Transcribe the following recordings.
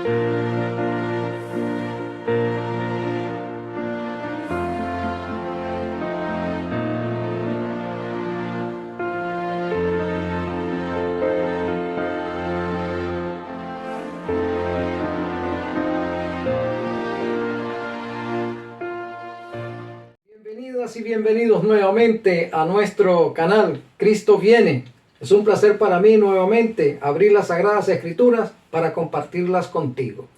Bienvenidas y bienvenidos nuevamente a nuestro canal Cristo Viene. Es un placer para mí nuevamente abrir las Sagradas Escrituras para compartirlas contigo.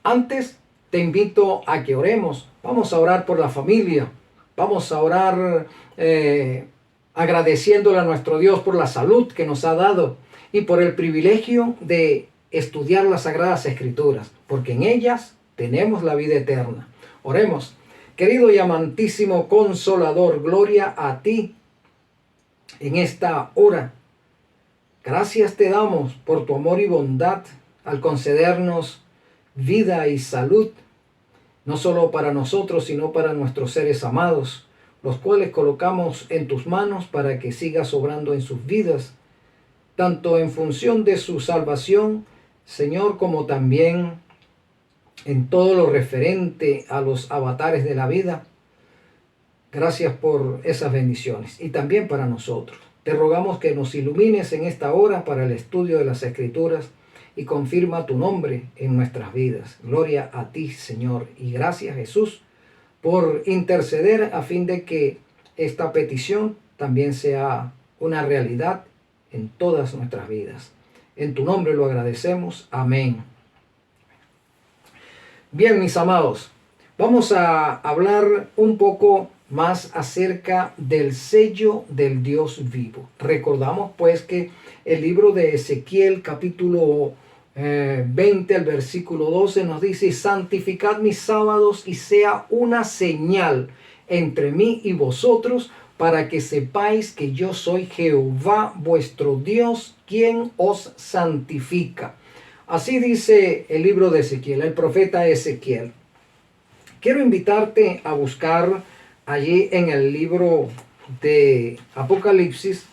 Antes te invito a que oremos. Vamos a orar por la familia. Vamos a orar agradeciéndole a nuestro Dios por la salud que nos ha dado y por el privilegio de estudiar las Sagradas Escrituras, porque en ellas tenemos la vida eterna. Oremos. Querido y amantísimo Consolador, gloria a ti en esta hora. Gracias te damos por tu amor y bondad al concedernos vida y salud, no solo para nosotros, sino para nuestros seres amados, los cuales colocamos en tus manos para que sigas obrando en sus vidas, tanto en función de su salvación, Señor, como también en todo lo referente a los avatares de la vida. Gracias por esas bendiciones y también para nosotros. Te rogamos que nos ilumines en esta hora para el estudio de las Escrituras y confirma tu nombre en nuestras vidas. Gloria a ti, Señor, y gracias, Jesús, por interceder a fin de que esta petición también sea una realidad en todas nuestras vidas. En tu nombre lo agradecemos. Amén. Bien, mis amados, vamos a hablar un poco más acerca del sello del Dios vivo. Recordamos pues que el libro de Ezequiel capítulo 20, el versículo 12 nos dice: santificad mis sábados y sea una señal entre mí y vosotros, para que sepáis que yo soy Jehová vuestro Dios, quien os santifica. Así dice el libro de Ezequiel, el profeta Ezequiel. Quiero invitarte a buscar allí en el libro de Apocalipsis,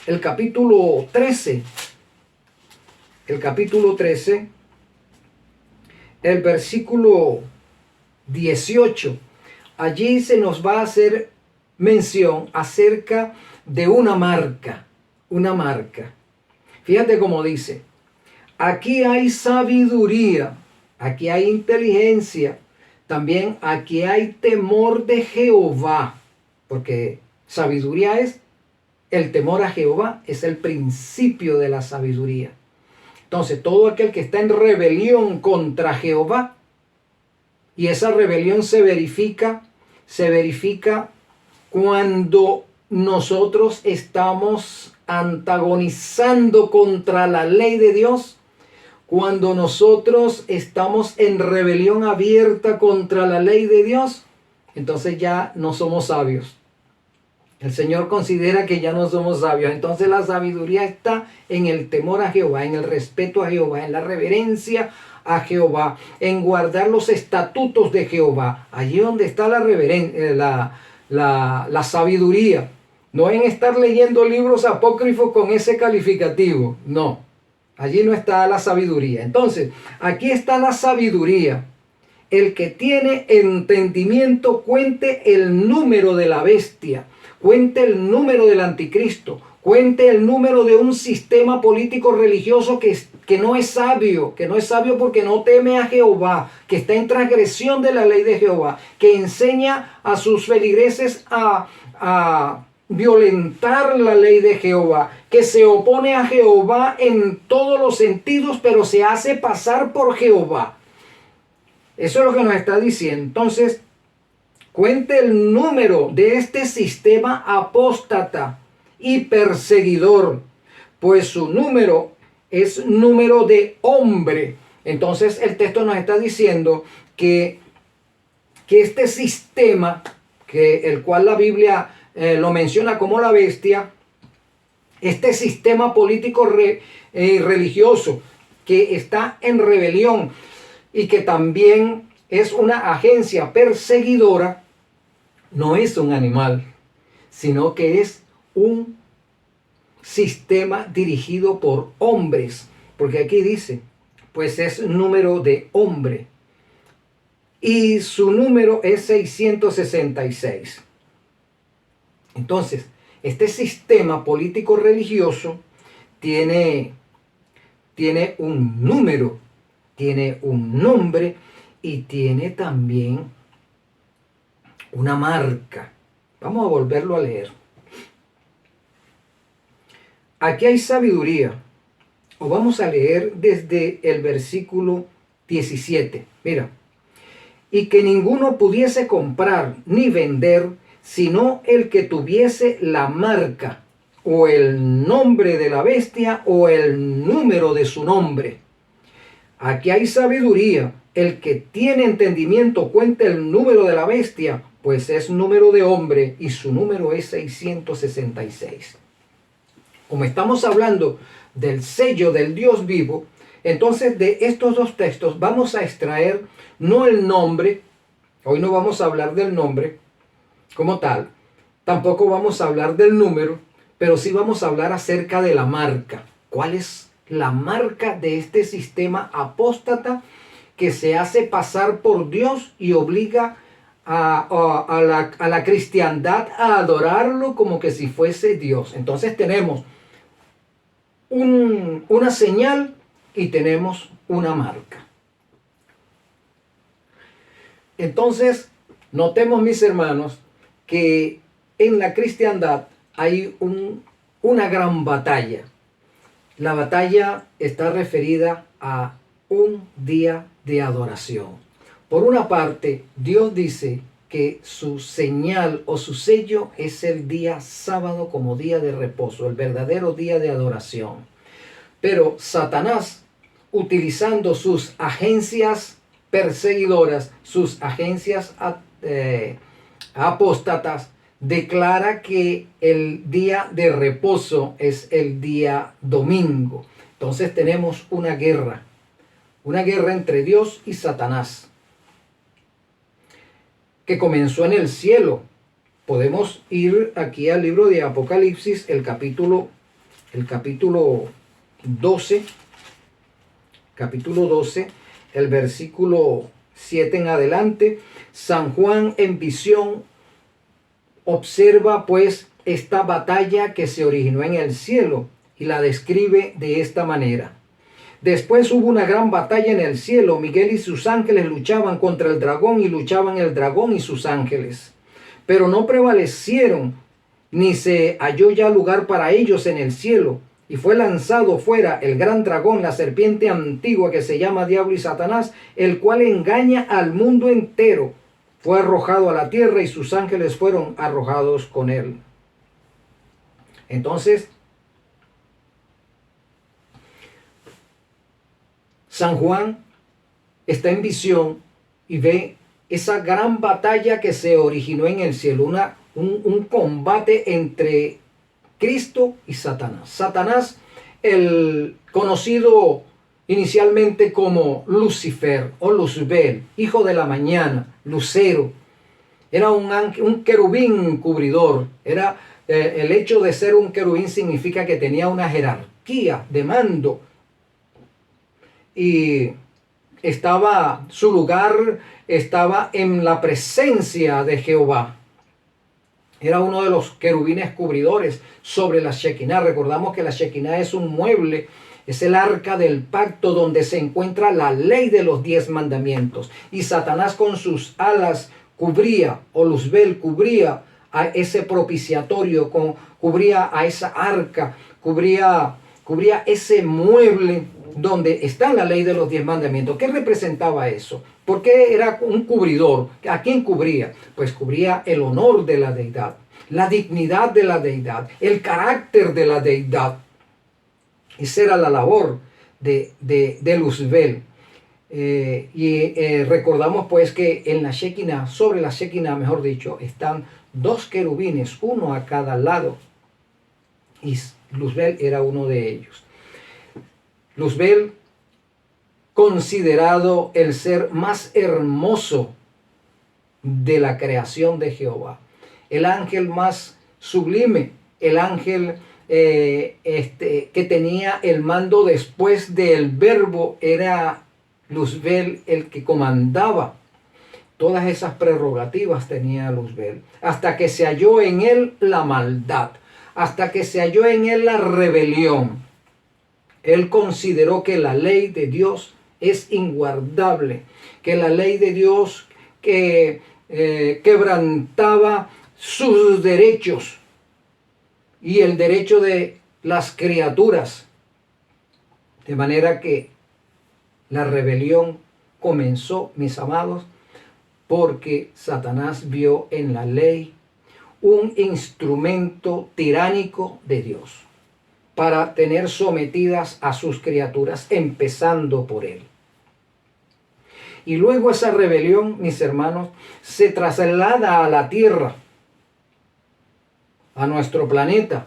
el capítulo 13. El capítulo 13, el versículo 18. Allí se nos va a hacer mención acerca de una marca. Una marca. Fíjate cómo dice: aquí hay sabiduría, aquí hay inteligencia, también aquí hay temor de Jehová, porque sabiduría es el temor a Jehová, es el principio de la sabiduría. Entonces, todo aquel que está en rebelión contra Jehová, y esa rebelión se verifica cuando nosotros estamos antagonizando contra la ley de Dios, cuando nosotros estamos en rebelión abierta contra la ley de Dios, entonces ya no somos sabios. El Señor considera que ya no somos sabios. Entonces la sabiduría está en el temor a Jehová, en el respeto a Jehová, en la reverencia a Jehová, en guardar los estatutos de Jehová. Allí donde está la sabiduría. No en estar leyendo libros apócrifos con ese calificativo. No, allí no está la sabiduría. Entonces, aquí está la sabiduría. El que tiene entendimiento cuente el número de la bestia, cuente el número del anticristo, cuente el número de un sistema político religioso que no es sabio porque no teme a Jehová, que está en transgresión de la ley de Jehová, que enseña a sus feligreses a violentar la ley de Jehová, que se opone a Jehová en todos los sentidos, pero se hace pasar por Jehová. Eso es lo que nos está diciendo. Entonces, cuente el número de este sistema apóstata y perseguidor, pues su número es número de hombre. Entonces, el texto nos está diciendo que este sistema, el cual la Biblia lo menciona como la bestia, este sistema político religioso que está en rebelión y que también es una agencia perseguidora, no es un animal, sino que es un sistema dirigido por hombres, porque aquí dice, pues es número de hombre, y su número es 666. Entonces, este sistema político religioso tiene un número, tiene un nombre y tiene también una marca. Vamos a volverlo a leer. Aquí hay sabiduría. O vamos a leer desde el versículo 17. Mira. Y que ninguno pudiese comprar ni vender, sino el que tuviese la marca, o el nombre de la bestia, o el número de su nombre. Aquí hay sabiduría. El que tiene entendimiento cuenta el número de la bestia, pues es número de hombre, y su número es 666. Como estamos hablando del sello del Dios vivo, entonces de estos dos textos vamos a extraer no el nombre, hoy no vamos a hablar del nombre como tal, tampoco vamos a hablar del número, pero sí vamos a hablar acerca de la marca. ¿Cuál es la marca de este sistema apóstata que se hace pasar por Dios y obliga a la cristiandad a adorarlo como que si fuese Dios? Entonces tenemos una señal y tenemos una marca. Entonces, notemos, mis hermanos, que en la cristiandad hay una gran batalla. La batalla está referida a un día de adoración. Por una parte, Dios dice que su señal o su sello es el día sábado como día de reposo, el verdadero día de adoración. Pero Satanás, utilizando sus agencias perseguidoras, sus agencias apóstatas, declara que el día de reposo es el día domingo. Entonces tenemos una guerra entre Dios y Satanás, que comenzó en el cielo. Podemos ir aquí al libro de Apocalipsis, el capítulo 12, el versículo 7 en adelante. San Juan en visión observa pues esta batalla que se originó en el cielo y la describe de esta manera. Después hubo una gran batalla en el cielo. Miguel y sus ángeles luchaban contra el dragón y luchaban el dragón y sus ángeles. Pero no prevalecieron, ni se halló ya lugar para ellos en el cielo. Y fue lanzado fuera el gran dragón, la serpiente antigua que se llama Diablo y Satanás, el cual engaña al mundo entero. Fue arrojado a la tierra y sus ángeles fueron arrojados con él. Entonces, San Juan está en visión y ve esa gran batalla que se originó en el cielo, un combate entre Cristo y Satanás. Satanás, el conocido inicialmente como Lucifer o Luzbel, hijo de la mañana, lucero, era un querubín cubridor. El hecho de ser un querubín significa que tenía una jerarquía de mando. Y su lugar estaba en la presencia de Jehová. Era uno de los querubines cubridores sobre la Shekinah. Recordamos que la Shekinah es un mueble, es el arca del pacto donde se encuentra la ley de los 10 mandamientos. Y Satanás con sus alas cubría, o Luzbel cubría a ese propiciatorio, cubría a esa arca, cubría ese mueble donde está la ley de los 10 mandamientos. ¿Qué representaba eso? ¿Por qué era un cubridor? ¿A quién cubría? Pues cubría el honor de la deidad, la dignidad de la deidad, el carácter de la deidad. Esa era la labor de Luzbel. Recordamos pues que en la Shekinah, sobre la Shekinah mejor dicho, están 2 querubines, uno a cada lado. Y Luzbel era uno de ellos. Luzbel, considerado el ser más hermoso de la creación de Jehová, el ángel más sublime, el ángel que tenía el mando después del Verbo, era Luzbel el que comandaba. Todas esas prerrogativas tenía Luzbel, hasta que se halló en él la maldad, hasta que se halló en él la rebelión. Él consideró que la ley de Dios es inguardable, que la ley de Dios que quebrantaba sus derechos y el derecho de las criaturas. De manera que la rebelión comenzó, mis amados, porque Satanás vio en la ley un instrumento tiránico de Dios para tener sometidas a sus criaturas, empezando por él. Y luego esa rebelión, mis hermanos, se traslada a la tierra, a nuestro planeta,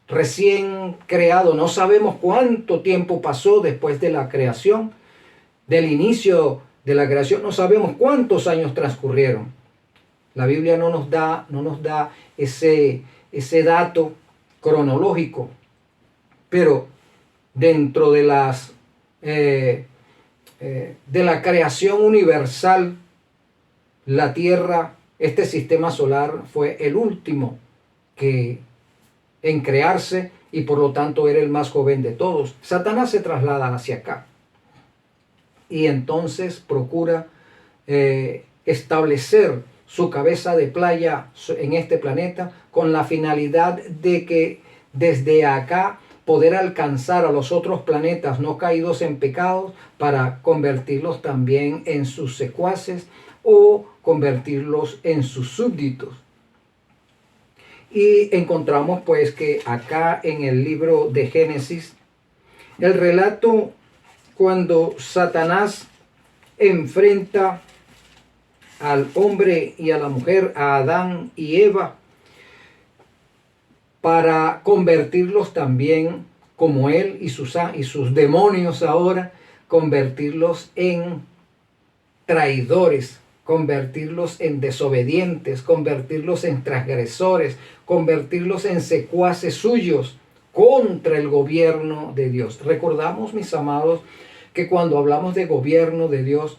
recién creado. No sabemos cuánto tiempo pasó después de la creación, del inicio de la creación, no sabemos cuántos años transcurrieron. La Biblia no nos da ese dato cronológico, pero dentro de de la creación universal, la Tierra, este sistema solar, fue el último en crearse y por lo tanto era el más joven de todos. Satanás se traslada hacia acá y entonces procura establecer su cabeza de playa en este planeta con la finalidad de que desde acá poder alcanzar a los otros planetas no caídos en pecados para convertirlos también en sus secuaces o convertirlos en sus súbditos. Y encontramos pues que acá en el libro de Génesis, el relato cuando Satanás enfrenta al hombre y a la mujer, a Adán y Eva, para convertirlos también como él y sus demonios ahora, convertirlos en traidores, convertirlos en desobedientes, convertirlos en transgresores, convertirlos en secuaces suyos contra el gobierno de Dios. Recordamos, mis amados, que cuando hablamos de gobierno de Dios,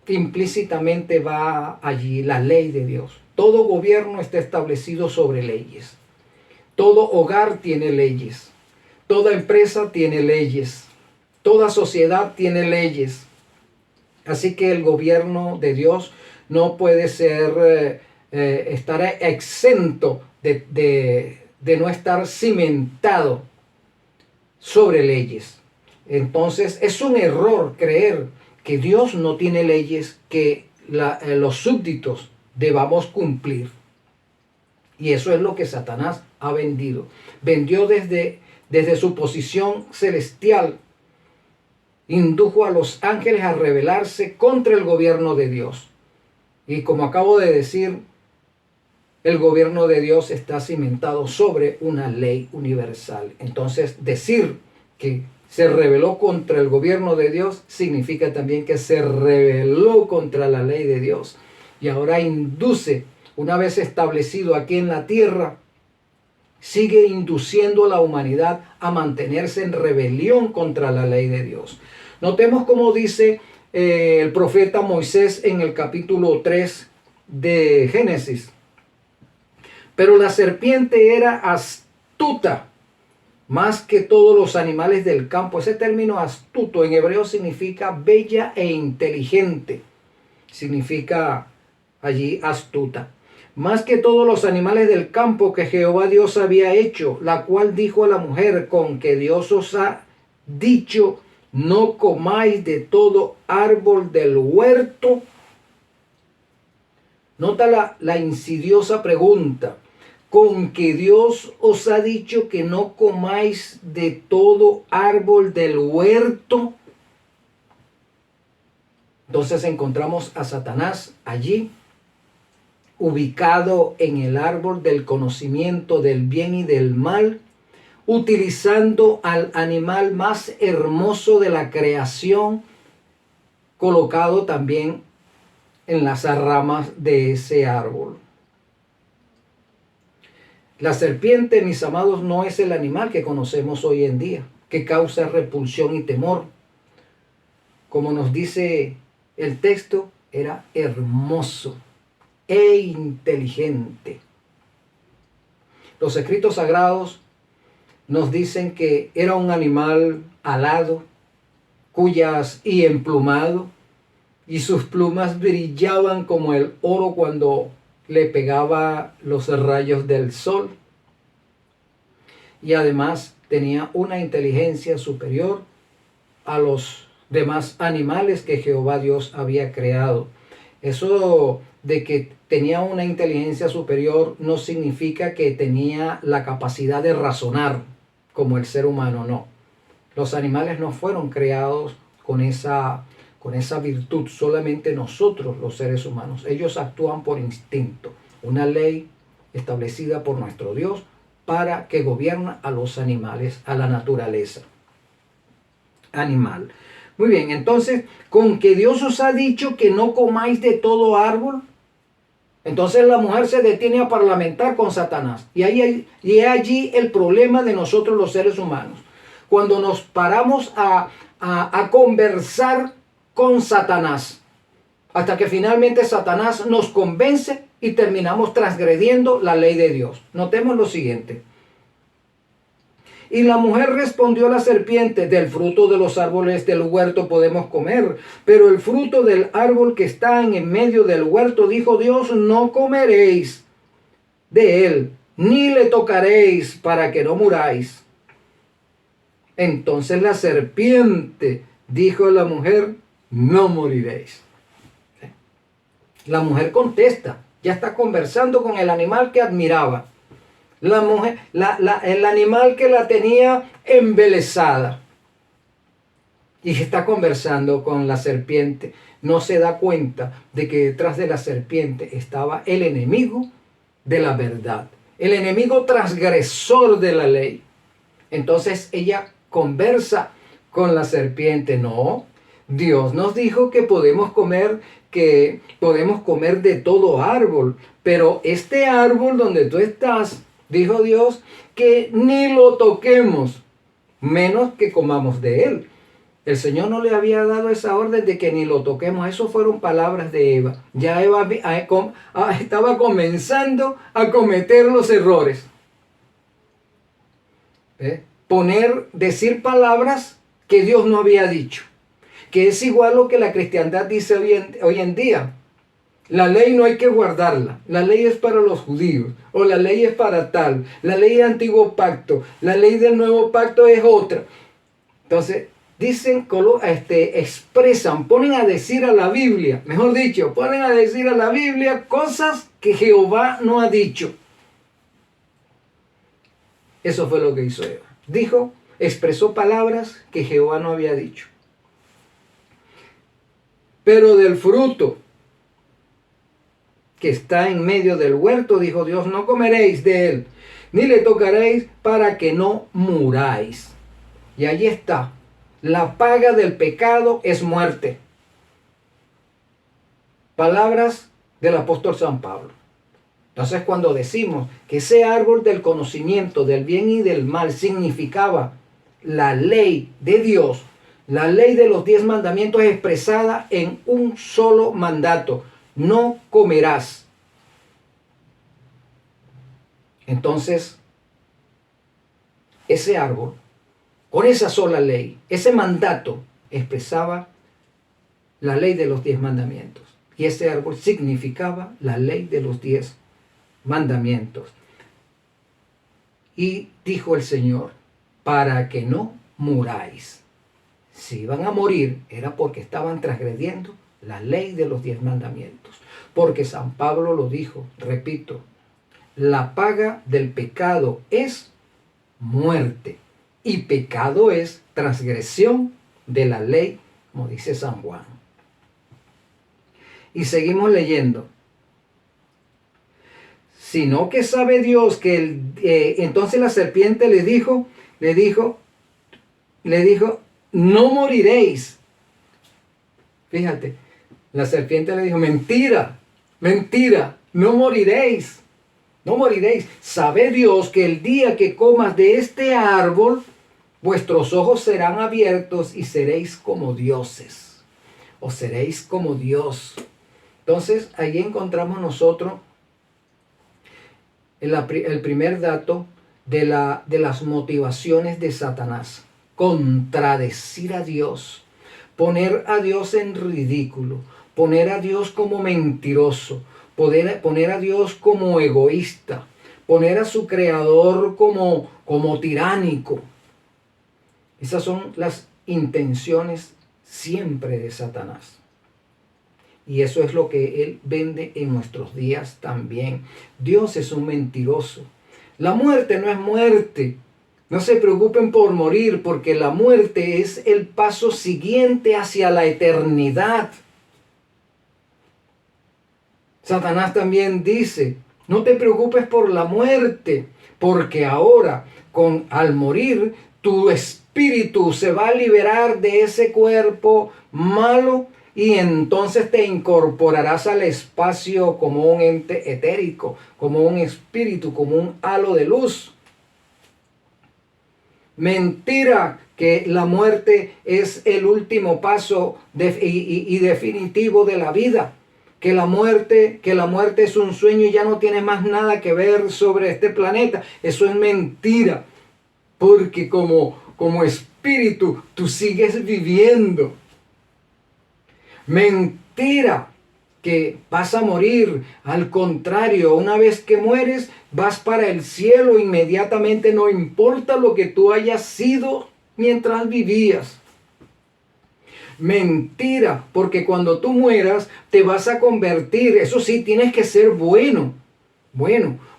implícitamente va allí la ley de Dios. Todo gobierno está establecido sobre leyes. Todo hogar tiene leyes. Toda empresa tiene leyes. Toda sociedad tiene leyes. Así que el gobierno de Dios no puede ser, estar exento de no estar cimentado sobre leyes. Entonces es un error creer que Dios no tiene leyes que los súbditos debamos cumplir. Y eso es lo que Satanás ha vendido. Vendió desde su posición celestial. Indujo a los ángeles a rebelarse contra el gobierno de Dios. Y como acabo de decir, el gobierno de Dios está cimentado sobre una ley universal. Entonces, decir que se rebeló contra el gobierno de Dios significa también que se rebeló contra la ley de Dios. Y ahora induce, una vez establecido aquí en la tierra, sigue induciendo a la humanidad a mantenerse en rebelión contra la ley de Dios. Notemos cómo dice el profeta Moisés en el capítulo 3 de Génesis. Pero la serpiente era astuta más que todos los animales del campo. Ese término astuto en hebreo significa bella e inteligente. Significa allí astuta. Más que todos los animales del campo que Jehová Dios había hecho, la cual dijo a la mujer: con que Dios os ha dicho, no comáis de todo árbol del huerto. Nota la insidiosa pregunta. Con que Dios os ha dicho que no comáis de todo árbol del huerto. Entonces encontramos a Satanás allí, ubicado en el árbol del conocimiento del bien y del mal, utilizando al animal más hermoso de la creación, colocado también en las ramas de ese árbol. La serpiente, mis amados, no es el animal que conocemos hoy en día, que causa repulsión y temor. Como nos dice el texto, era hermoso e inteligente. Los escritos sagrados nos dicen que era un animal alado, y emplumado, y sus plumas brillaban como el oro cuando le pegaba los rayos del sol. Y además tenía una inteligencia superior a los demás animales que Jehová Dios había creado. Eso de que tenía una inteligencia superior no significa que tenía la capacidad de razonar como el ser humano, no. Los animales no fueron creados con esa virtud, solamente nosotros los seres humanos. Ellos actúan por instinto, una ley establecida por nuestro Dios para que gobierna a los animales, a la naturaleza animal. Muy bien, entonces, con que Dios os ha dicho que no comáis de todo árbol, entonces la mujer se detiene a parlamentar con Satanás. Y allí el problema de nosotros los seres humanos. Cuando nos paramos a conversar con Satanás, hasta que finalmente Satanás nos convence y terminamos transgrediendo la ley de Dios. Notemos lo siguiente. Y la mujer respondió a la serpiente: del fruto de los árboles del huerto podemos comer, pero el fruto del árbol que está en medio del huerto, dijo Dios, no comeréis de él, ni le tocaréis, para que no muráis. Entonces la serpiente dijo a la mujer: no moriréis. La mujer contesta, ya está conversando con el animal que admiraba. La mujer, el animal que la tenía embelesada. Y está conversando con la serpiente. No se da cuenta de que detrás de la serpiente estaba el enemigo de la verdad, el enemigo transgresor de la ley. Entonces ella conversa con la serpiente. No, Dios nos dijo que podemos comer de todo árbol, pero este árbol donde tú estás, dijo Dios, que ni lo toquemos, menos que comamos de él. El Señor no le había dado esa orden de que ni lo toquemos. Eso fueron palabras de Eva. Ya Eva estaba comenzando a cometer los errores. Decir palabras que Dios no había dicho. Que es igual lo que la cristiandad dice hoy en día. La ley no hay que guardarla. La ley es para los judíos. O la ley es para tal. La ley del antiguo pacto. La ley del nuevo pacto es otra. Entonces, dicen, expresan, ponen a decir a la Biblia. Mejor dicho, ponen a decir a la Biblia cosas que Jehová no ha dicho. Eso fue lo que hizo Eva. Expresó palabras que Jehová no había dicho. Pero del fruto que está en medio del huerto, dijo Dios, no comeréis de él, ni le tocaréis, para que no muráis. Y allí está. La paga del pecado es muerte. Palabras del apóstol San Pablo. Entonces, cuando decimos que ese árbol del conocimiento del bien y del mal significaba la ley de Dios, la ley de los 10 mandamientos expresada en un solo mandato: no comerás. Entonces, ese árbol, con esa sola ley, ese mandato, expresaba la ley de los 10 mandamientos. Y ese árbol significaba la ley de los 10 mandamientos. Y dijo el Señor: para que no muráis. Si iban a morir era porque estaban transgrediendo la ley de los 10 mandamientos. Porque San Pablo lo dijo, repito, la paga del pecado es muerte. Y pecado es transgresión de la ley, como dice San Juan. Y seguimos leyendo. Sino que sabe Dios que entonces la serpiente le dijo, no moriréis. Fíjate, la serpiente le dijo, mentira, no moriréis. no moriréis. Sabe Dios que el día que comas de este árbol, vuestros ojos serán abiertos y seréis como dioses, o seréis como Dios. Entonces, ahí encontramos nosotros el primer dato de las motivaciones de Satanás. Contradecir a Dios, poner a Dios en ridículo, poner a Dios como mentiroso, poner a Dios como egoísta, poner a su creador como tiránico. Esas son las intenciones siempre de Satanás. Y eso es lo que él vende en nuestros días también. Dios es un mentiroso. La muerte no es muerte. No se preocupen por morir, porque la muerte es el paso siguiente hacia la eternidad. Satanás también dice, no te preocupes por la muerte, porque ahora, al morir, tu espíritu se va a liberar de ese cuerpo malo y entonces te incorporarás al espacio como un ente etérico, como un espíritu, como un halo de luz. Mentira que la muerte es el último paso y definitivo de la vida. Que la muerte es un sueño y ya no tiene más nada que ver sobre este planeta. Eso es mentira. Porque como espíritu tú sigues viviendo. Mentira que vas a morir. Al contrario, una vez que mueres, vas para el cielo inmediatamente, no importa lo que tú hayas sido mientras vivías. Mentira, porque cuando tú mueras te vas a convertir, eso sí, tienes que ser bueno,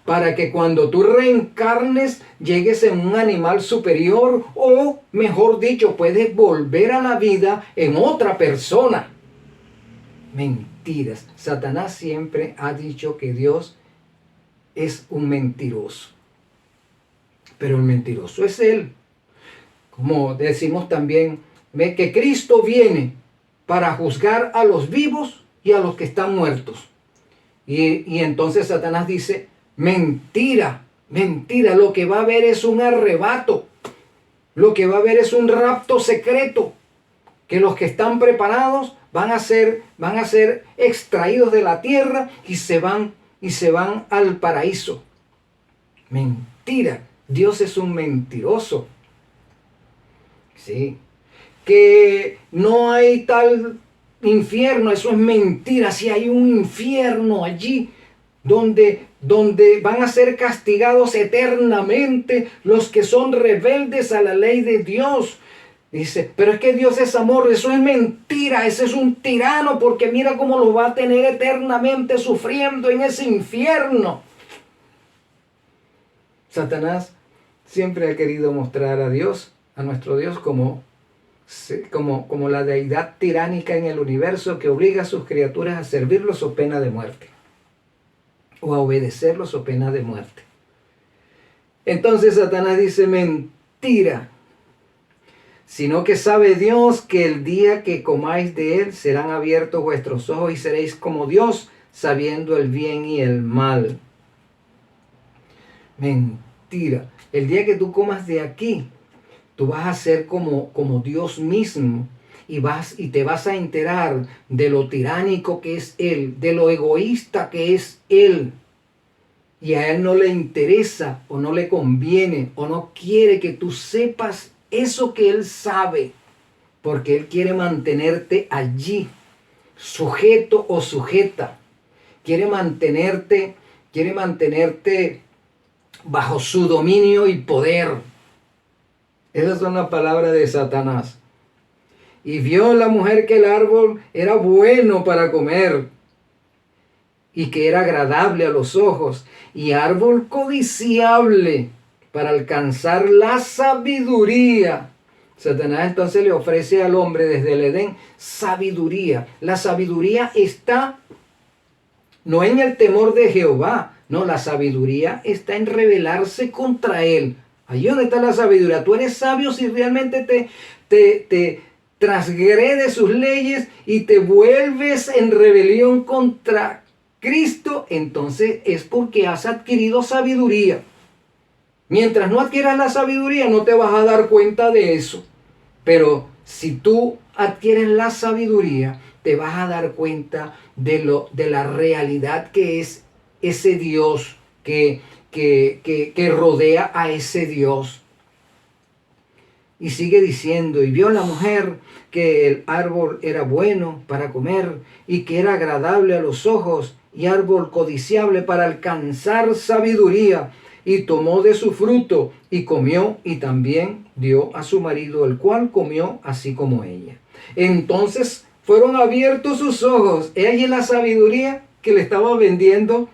para que cuando tú reencarnes llegues en un animal superior o, mejor dicho, puedes volver a la vida en otra persona. Mentiras. Satanás siempre ha dicho que Dios es un mentiroso. Pero el mentiroso es él. Como decimos también, que Cristo viene para juzgar a los vivos y a los que están muertos. Y entonces Satanás dice, mentira, lo que va a haber es un arrebato. Lo que va a haber es un rapto secreto. Que los que están preparados van a ser extraídos de la tierra y se van al paraíso. Mentira. Dios es un mentiroso. Sí. Que no hay tal infierno, eso es mentira. Si hay un infierno allí donde van a ser castigados eternamente los que son rebeldes a la ley de Dios. Dice, pero es que Dios es amor. Eso es mentira. Ese es un tirano, porque mira cómo lo va a tener eternamente sufriendo en ese infierno. Satanás siempre ha querido mostrar a Dios, a nuestro Dios, como la deidad tiránica en el universo que obliga a sus criaturas a servirlos o pena de muerte, o a obedecerlos o pena de muerte. Entonces Satanás dice, mentira, sino que sabe Dios que el día que comáis de él serán abiertos vuestros ojos y seréis como Dios, sabiendo el bien y el mal. Mentira. El día que tú comas de aquí, tú vas a ser como Dios mismo y te vas a enterar de lo tiránico que es Él, de lo egoísta que es Él. Y a Él no le interesa o no le conviene o no quiere que tú sepas eso que Él sabe, porque Él quiere mantenerte allí, sujeto o sujeta. Quiere mantenerte bajo su dominio y poder. Esas son las palabras de Satanás. Y vio la mujer que el árbol era bueno para comer y que era agradable a los ojos y árbol codiciable para alcanzar la sabiduría. Satanás entonces le ofrece al hombre desde el Edén sabiduría. La sabiduría está no en el temor de Jehová, no, la sabiduría está en rebelarse contra él. Ahí donde está la sabiduría. Tú eres sabio si realmente te transgredes sus leyes y te vuelves en rebelión contra Cristo, entonces es porque has adquirido sabiduría. Mientras no adquieras la sabiduría, no te vas a dar cuenta de eso. Pero si tú adquieres la sabiduría, te vas a dar cuenta de la realidad que es ese Dios que rodea a ese Dios. Y sigue diciendo, y vio la mujer que el árbol era bueno para comer y que era agradable a los ojos y árbol codiciable para alcanzar sabiduría, y tomó de su fruto y comió, y también dio a su marido, el cual comió así como ella. Entonces fueron abiertos sus ojos. Ella es la sabiduría que le estaba vendiendo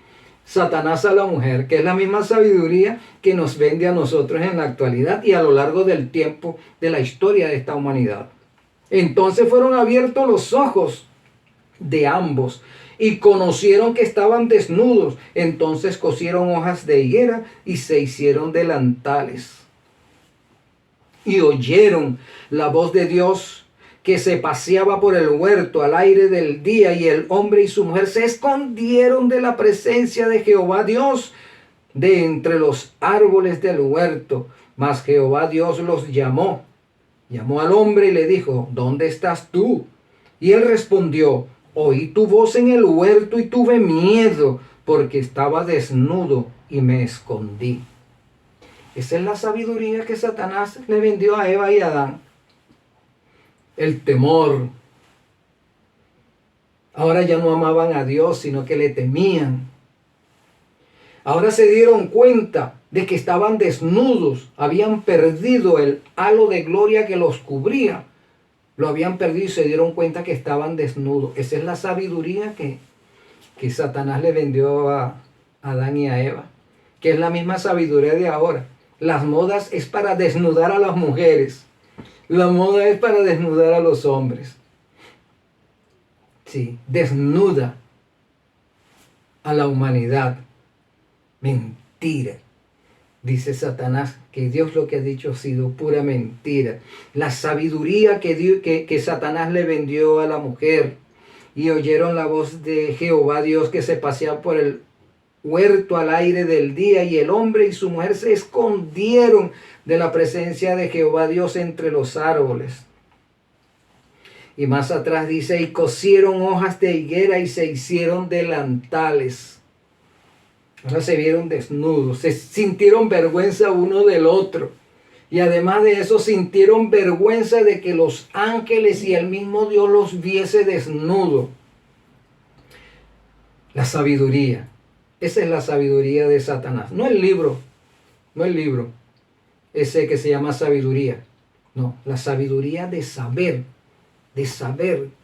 Satanás a la mujer, que es la misma sabiduría que nos vende a nosotros en la actualidad y a lo largo del tiempo de la historia de esta humanidad. Entonces fueron abiertos los ojos de ambos y conocieron que estaban desnudos. Entonces cosieron hojas de higuera y se hicieron delantales. Y oyeron la voz de Dios que se paseaba por el huerto al aire del día, y el hombre y su mujer se escondieron de la presencia de Jehová Dios de entre los árboles del huerto. Mas Jehová Dios los llamó al hombre y le dijo, ¿dónde estás tú? Y él respondió, oí tu voz en el huerto y tuve miedo, porque estaba desnudo y me escondí. Esa es la sabiduría que Satanás le vendió a Eva y a Adán. El temor. Ahora ya no amaban a Dios, sino que le temían. Ahora se dieron cuenta de que estaban desnudos, habían perdido el halo de gloria que los cubría. Lo habían perdido y se dieron cuenta que estaban desnudos. Esa es la sabiduría que Satanás le vendió a Adán y a Eva, que es la misma sabiduría de ahora. Las modas es para desnudar a las mujeres. La moda es para desnudar a los hombres. Sí, desnuda a la humanidad. Mentira. Dice Satanás que Dios lo que ha dicho ha sido pura mentira. La sabiduría que Satanás le vendió a la mujer. Y oyeron la voz de Jehová Dios que se paseaba por el huerto al aire del día, y el hombre y su mujer se escondieron de la presencia de Jehová Dios entre los árboles. Y más atrás dice, y cosieron hojas de higuera y se hicieron delantales. Ahora se vieron desnudos, se sintieron vergüenza uno del otro. Y además de eso sintieron vergüenza de que los ángeles y el mismo Dios los viese desnudos. La sabiduría. Esa es la sabiduría de Satanás. No el libro. Ese que se llama sabiduría. No, la sabiduría de saber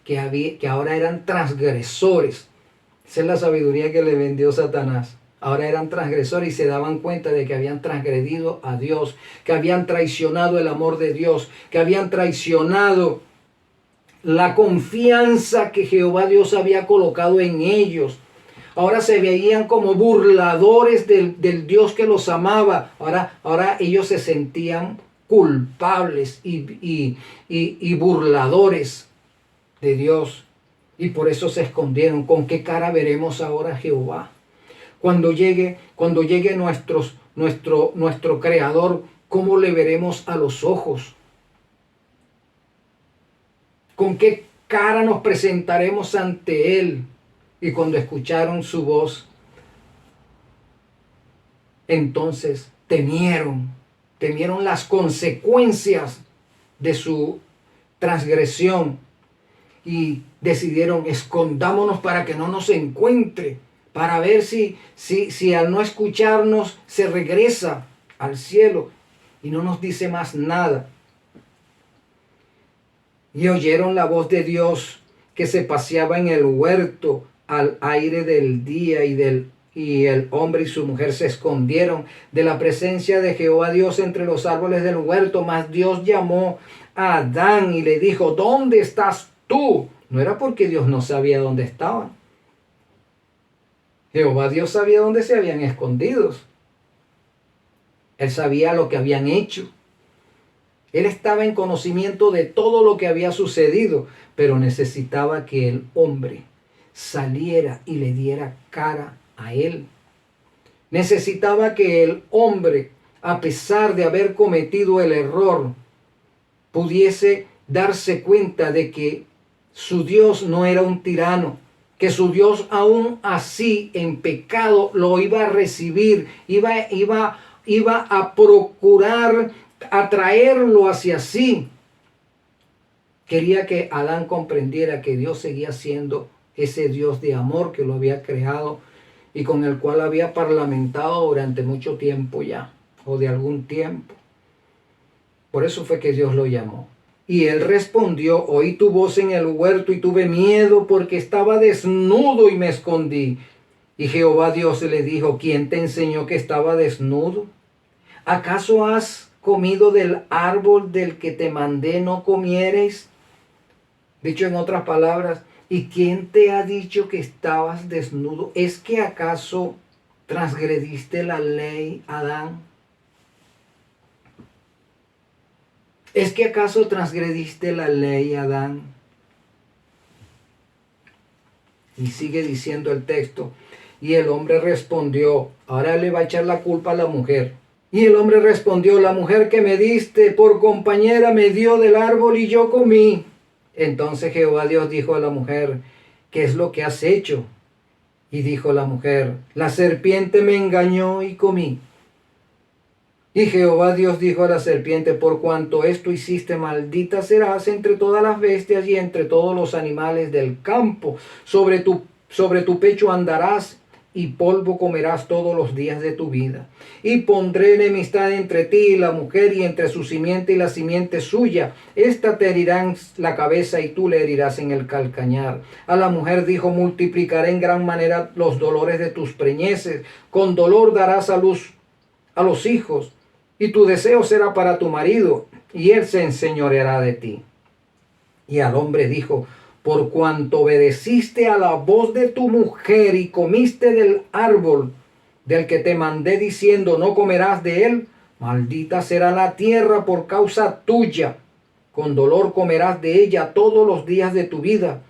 que ahora eran transgresores. Esa es la sabiduría que le vendió Satanás. Ahora eran transgresores y se daban cuenta de que habían transgredido a Dios, que habían traicionado el amor de Dios, que habían traicionado la confianza que Jehová Dios había colocado en ellos. Ahora se veían como burladores del Dios que los amaba. Ahora ellos se sentían culpables y burladores de Dios. Y por eso se escondieron. ¿Con qué cara veremos ahora a Jehová? Cuando llegue nuestro Creador, ¿cómo le veremos a los ojos? ¿Con qué cara nos presentaremos ante Él? Y cuando escucharon su voz, entonces temieron las consecuencias de su transgresión y decidieron, escondámonos para que no nos encuentre, para ver si al no escucharnos se regresa al cielo y no nos dice más nada. Y oyeron la voz de Dios que se paseaba en el huerto al aire del día, y el hombre y su mujer se escondieron de la presencia de Jehová Dios entre los árboles del huerto. Mas Dios llamó a Adán y le dijo, ¿dónde estás tú? No era porque Dios no sabía dónde estaban. Jehová Dios sabía dónde se habían escondido. Él sabía lo que habían hecho. Él estaba en conocimiento de todo lo que había sucedido, pero necesitaba que el hombre saliera y le diera cara a él. Necesitaba que el hombre, a pesar de haber cometido el error, pudiese darse cuenta de que su Dios no era un tirano, que su Dios aún así en pecado lo iba a recibir, iba a procurar atraerlo hacia sí. Quería que Adán comprendiera que Dios seguía siendo ese Dios de amor que lo había creado y con el cual había parlamentado durante mucho tiempo ya, o de algún tiempo. Por eso fue que Dios lo llamó. Y él respondió: oí tu voz en el huerto y tuve miedo porque estaba desnudo y me escondí. Y Jehová Dios le dijo: ¿quién te enseñó que estaba desnudo? ¿Acaso has comido del árbol del que te mandé no comieres? Dicho en otras palabras, ¿y quién te ha dicho que estabas desnudo? ¿Es que acaso transgrediste la ley, Adán? ¿Es que acaso transgrediste la ley, Adán? Y sigue diciendo el texto: y el hombre respondió, ahora le va a echar la culpa a la mujer. Y el hombre respondió: la mujer que me diste por compañera me dio del árbol y yo comí. Entonces Jehová Dios dijo a la mujer: ¿qué es lo que has hecho? Y dijo la mujer: la serpiente me engañó y comí. Y Jehová Dios dijo a la serpiente: por cuanto esto hiciste, maldita serás entre todas las bestias y entre todos los animales del campo. Sobre tu pecho andarás y polvo comerás todos los días de tu vida. Y pondré enemistad entre ti y la mujer, y entre su simiente y la simiente suya. Esta te herirá en la cabeza y tú le herirás en el calcañar. A la mujer dijo: multiplicaré en gran manera los dolores de tus preñeces. Con dolor darás a luz a los hijos, y tu deseo será para tu marido, y él se enseñoreará de ti. Y al hombre dijo: por cuanto obedeciste a la voz de tu mujer y comiste del árbol del que te mandé diciendo, no comerás de él, maldita será la tierra por causa tuya. Con dolor comerás de ella todos los días de tu vida.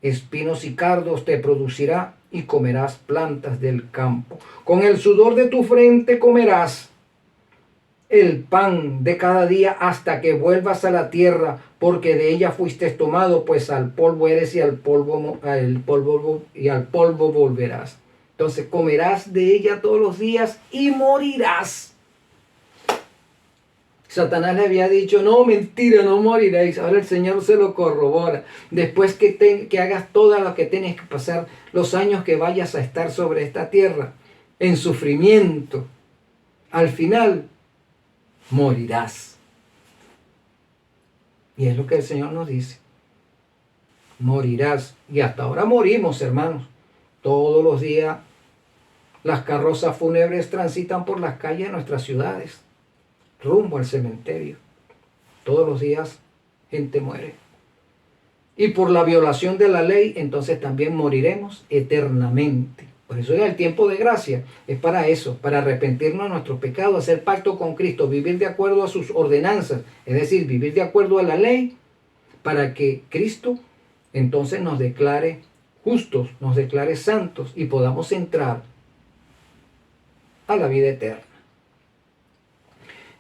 Espinos y cardos te producirá y comerás plantas del campo. Con el sudor de tu frente comerás el pan de cada día hasta que vuelvas a la tierra, porque de ella fuiste tomado, pues al polvo eres y al polvo volverás. Entonces comerás de ella todos los días y morirás. Satanás le había dicho: no, mentira, no moriréis. Ahora el Señor se lo corrobora. Después que hagas todo lo que tienes que pasar, los años que vayas a estar sobre esta tierra, en sufrimiento, al final morirás. Y es lo que el Señor nos dice: morirás. Y hasta ahora morimos, hermanos. Todos los días las carrozas fúnebres transitan por las calles de nuestras ciudades, rumbo al cementerio. Todos los días gente muere. Y por la violación de la ley, entonces también moriremos eternamente. Por eso es el tiempo de gracia. Es para eso, para arrepentirnos de nuestros pecados, hacer pacto con Cristo, vivir de acuerdo a sus ordenanzas, es decir, vivir de acuerdo a la ley, para que Cristo entonces nos declare justos, nos declare santos y podamos entrar a la vida eterna.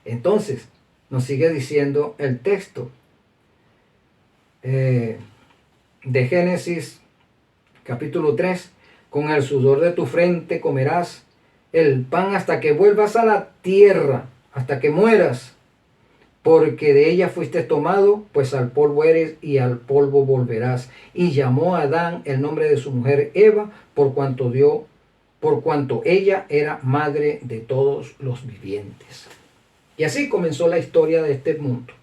Entonces, nos sigue diciendo el texto de Génesis capítulo 3. Con el sudor de tu frente comerás el pan hasta que vuelvas a la tierra, hasta que mueras, porque de ella fuiste tomado, pues al polvo eres y al polvo volverás. Y llamó a Adán el nombre de su mujer Eva, por cuanto ella era madre de todos los vivientes. Y así comenzó la historia de este mundo.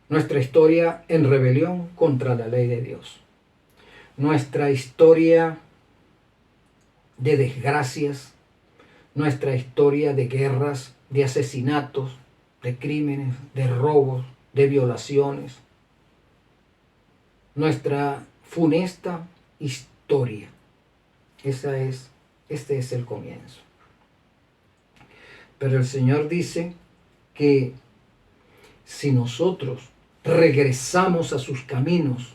Nuestra historia en rebelión contra la ley de Dios. Nuestra historia de desgracias, nuestra historia de guerras, de asesinatos, de crímenes, de robos, de violaciones. Nuestra funesta historia. Este es el comienzo. Pero el Señor dice que si nosotros regresamos a sus caminos,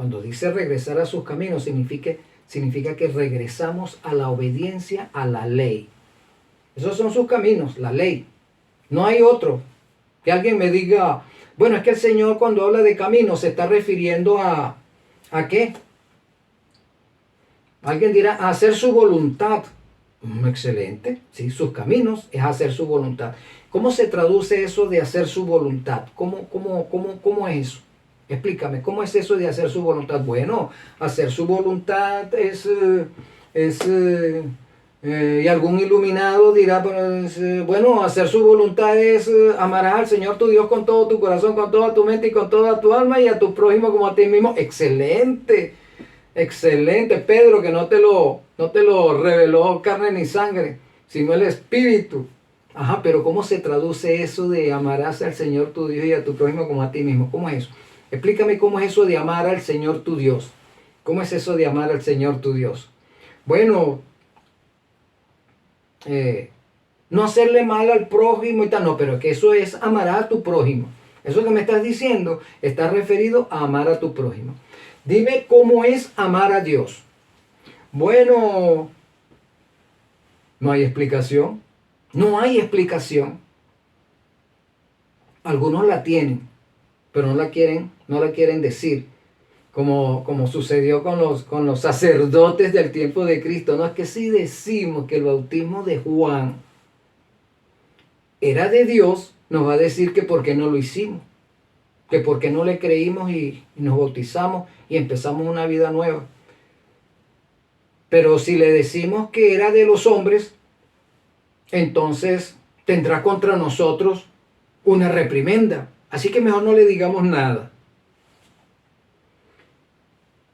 Cuando dice regresar a sus caminos, significa que regresamos a la obediencia a la ley. Esos son sus caminos, la ley. No hay otro. Que alguien me diga, bueno, es que el Señor cuando habla de caminos se está refiriendo ¿a qué? Alguien dirá, a hacer su voluntad. Excelente, sí, sus caminos es hacer su voluntad. ¿Cómo se traduce eso de hacer su voluntad? ¿Cómo es eso? Explícame, ¿cómo es eso de hacer su voluntad? Bueno, hacer su voluntad y algún iluminado dirá, pues, bueno, hacer su voluntad es amarás al Señor tu Dios con todo tu corazón, con toda tu mente y con toda tu alma y a tu prójimo como a ti mismo. Excelente, excelente, Pedro, que no te lo reveló carne ni sangre, sino el Espíritu. Ajá, pero ¿cómo se traduce eso de amarás al Señor tu Dios y a tu prójimo como a ti mismo? ¿Cómo es eso? Explícame cómo es eso de amar al Señor tu Dios. ¿Cómo es eso de amar al Señor tu Dios? Bueno, no hacerle mal al prójimo y tal, no, pero que eso es amar a tu prójimo. Eso que me estás diciendo está referido a amar a tu prójimo. Dime cómo es amar a Dios. Bueno, no hay explicación. No hay explicación. Algunos la tienen, pero no la quieren decir. Como sucedió con los sacerdotes del tiempo de Cristo. No, es que si decimos que el bautismo de Juan era de Dios, nos va a decir que por qué no lo hicimos, que por qué no le creímos y nos bautizamos y empezamos una vida nueva. Pero si le decimos que era de los hombres, entonces tendrá contra nosotros una reprimenda. Así que mejor no le digamos nada.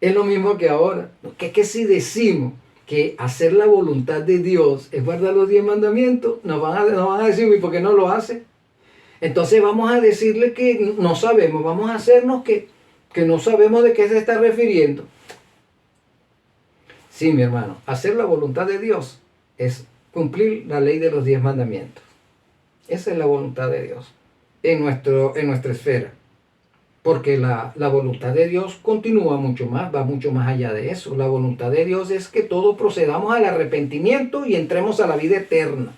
Es lo mismo que ahora. Que si decimos que hacer la voluntad de Dios es guardar los 10 mandamientos, nos van a decir, ¿y por qué no lo hace? Entonces vamos a decirle que no sabemos, vamos a hacernos que no sabemos de qué se está refiriendo. Sí, mi hermano, hacer la voluntad de Dios es cumplir la ley de los 10 mandamientos. Esa es la voluntad de Dios en nuestra esfera. Porque la voluntad de Dios continúa mucho más, va mucho más allá de eso. La voluntad de Dios es que todos procedamos al arrepentimiento y entremos a la vida eterna.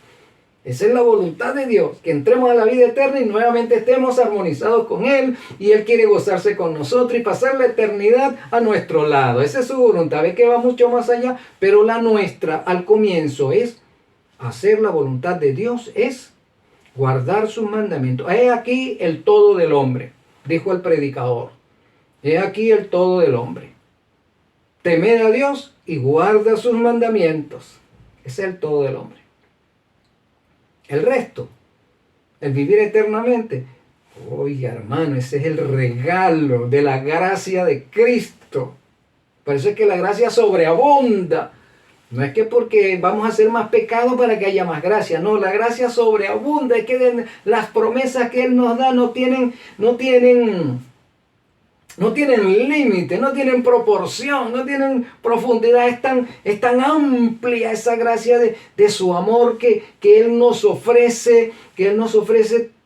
Esa es la voluntad de Dios, que entremos a la vida eterna y nuevamente estemos armonizados con Él y Él quiere gozarse con nosotros y pasar la eternidad a nuestro lado. Esa es su voluntad, ve que va mucho más allá, pero la nuestra al comienzo es hacer la voluntad de Dios, es guardar sus mandamientos. He aquí el todo del hombre, dijo el predicador. He aquí el todo del hombre. Temer a Dios y guarda sus mandamientos. Ese es el todo del hombre. El resto, el vivir eternamente. Oiga, hermano, ese es el regalo de la gracia de Cristo. Por eso es que la gracia sobreabunda. No es que porque vamos a hacer más pecado para que haya más gracia. No, la gracia sobreabunda. Es que las promesas que Él nos da no tienen límite, no tienen proporción, no tienen profundidad. Es tan amplia esa gracia de su amor que Él nos ofrece,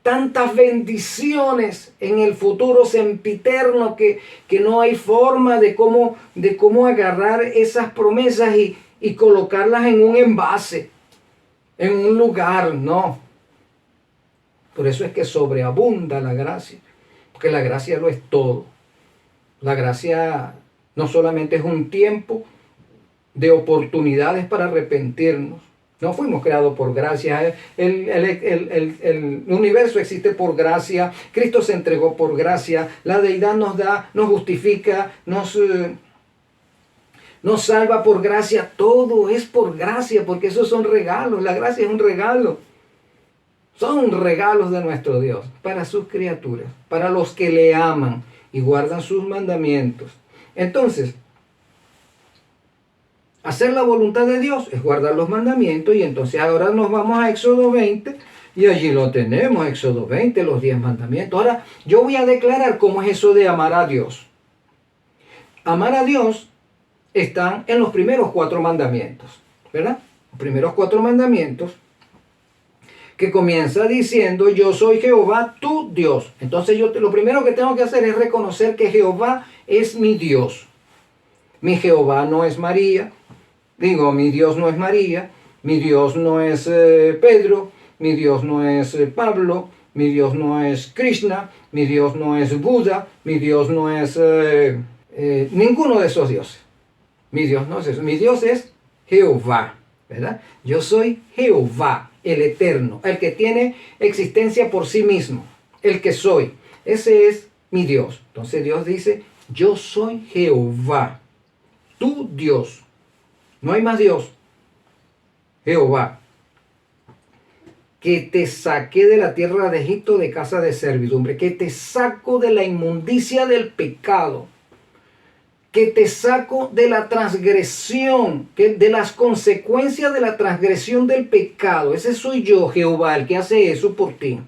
tantas bendiciones en el futuro sempiterno que no hay forma de cómo agarrar esas promesas y colocarlas en un envase, en un lugar, no. Por eso es que sobreabunda la gracia, porque la gracia lo es todo. La gracia no solamente es un tiempo de oportunidades para arrepentirnos. No fuimos creados por gracia. El universo existe por gracia. Cristo se entregó por gracia. La deidad nos da, nos justifica, nos salva por gracia. Todo es por gracia, porque esos son regalos. La gracia es un regalo. Son regalos de nuestro Dios para sus criaturas, para los que le aman y guardan sus mandamientos. Entonces, hacer la voluntad de Dios es guardar los mandamientos. Y entonces ahora nos vamos a Éxodo 20 y allí lo tenemos, Éxodo 20, los 10 mandamientos. Ahora yo voy a declarar cómo es eso de amar a Dios. Amar a Dios están en los primeros 4 mandamientos, ¿verdad? Los primeros 4 mandamientos que comienza diciendo, yo soy Jehová tu Dios. Entonces lo primero que tengo que hacer es reconocer que Jehová es mi Dios. Mi Jehová no es María, mi Dios no es María, mi Dios no es Pedro, mi Dios no es Pablo, mi Dios no es Krishna, mi Dios no es Buda, mi Dios no es ninguno de esos dioses. Mi Dios no es eso, mi Dios es Jehová, ¿verdad? Yo soy Jehová, el eterno, el que tiene existencia por sí mismo, el que soy. Ese es mi Dios. Entonces Dios dice, yo soy Jehová, tu Dios. No hay más Dios. Jehová, que te saqué de la tierra de Egipto de casa de servidumbre, que te saco de la inmundicia del pecado, que te saco de la transgresión, de las consecuencias de la transgresión del pecado. Ese soy yo, Jehová, el que hace eso por ti.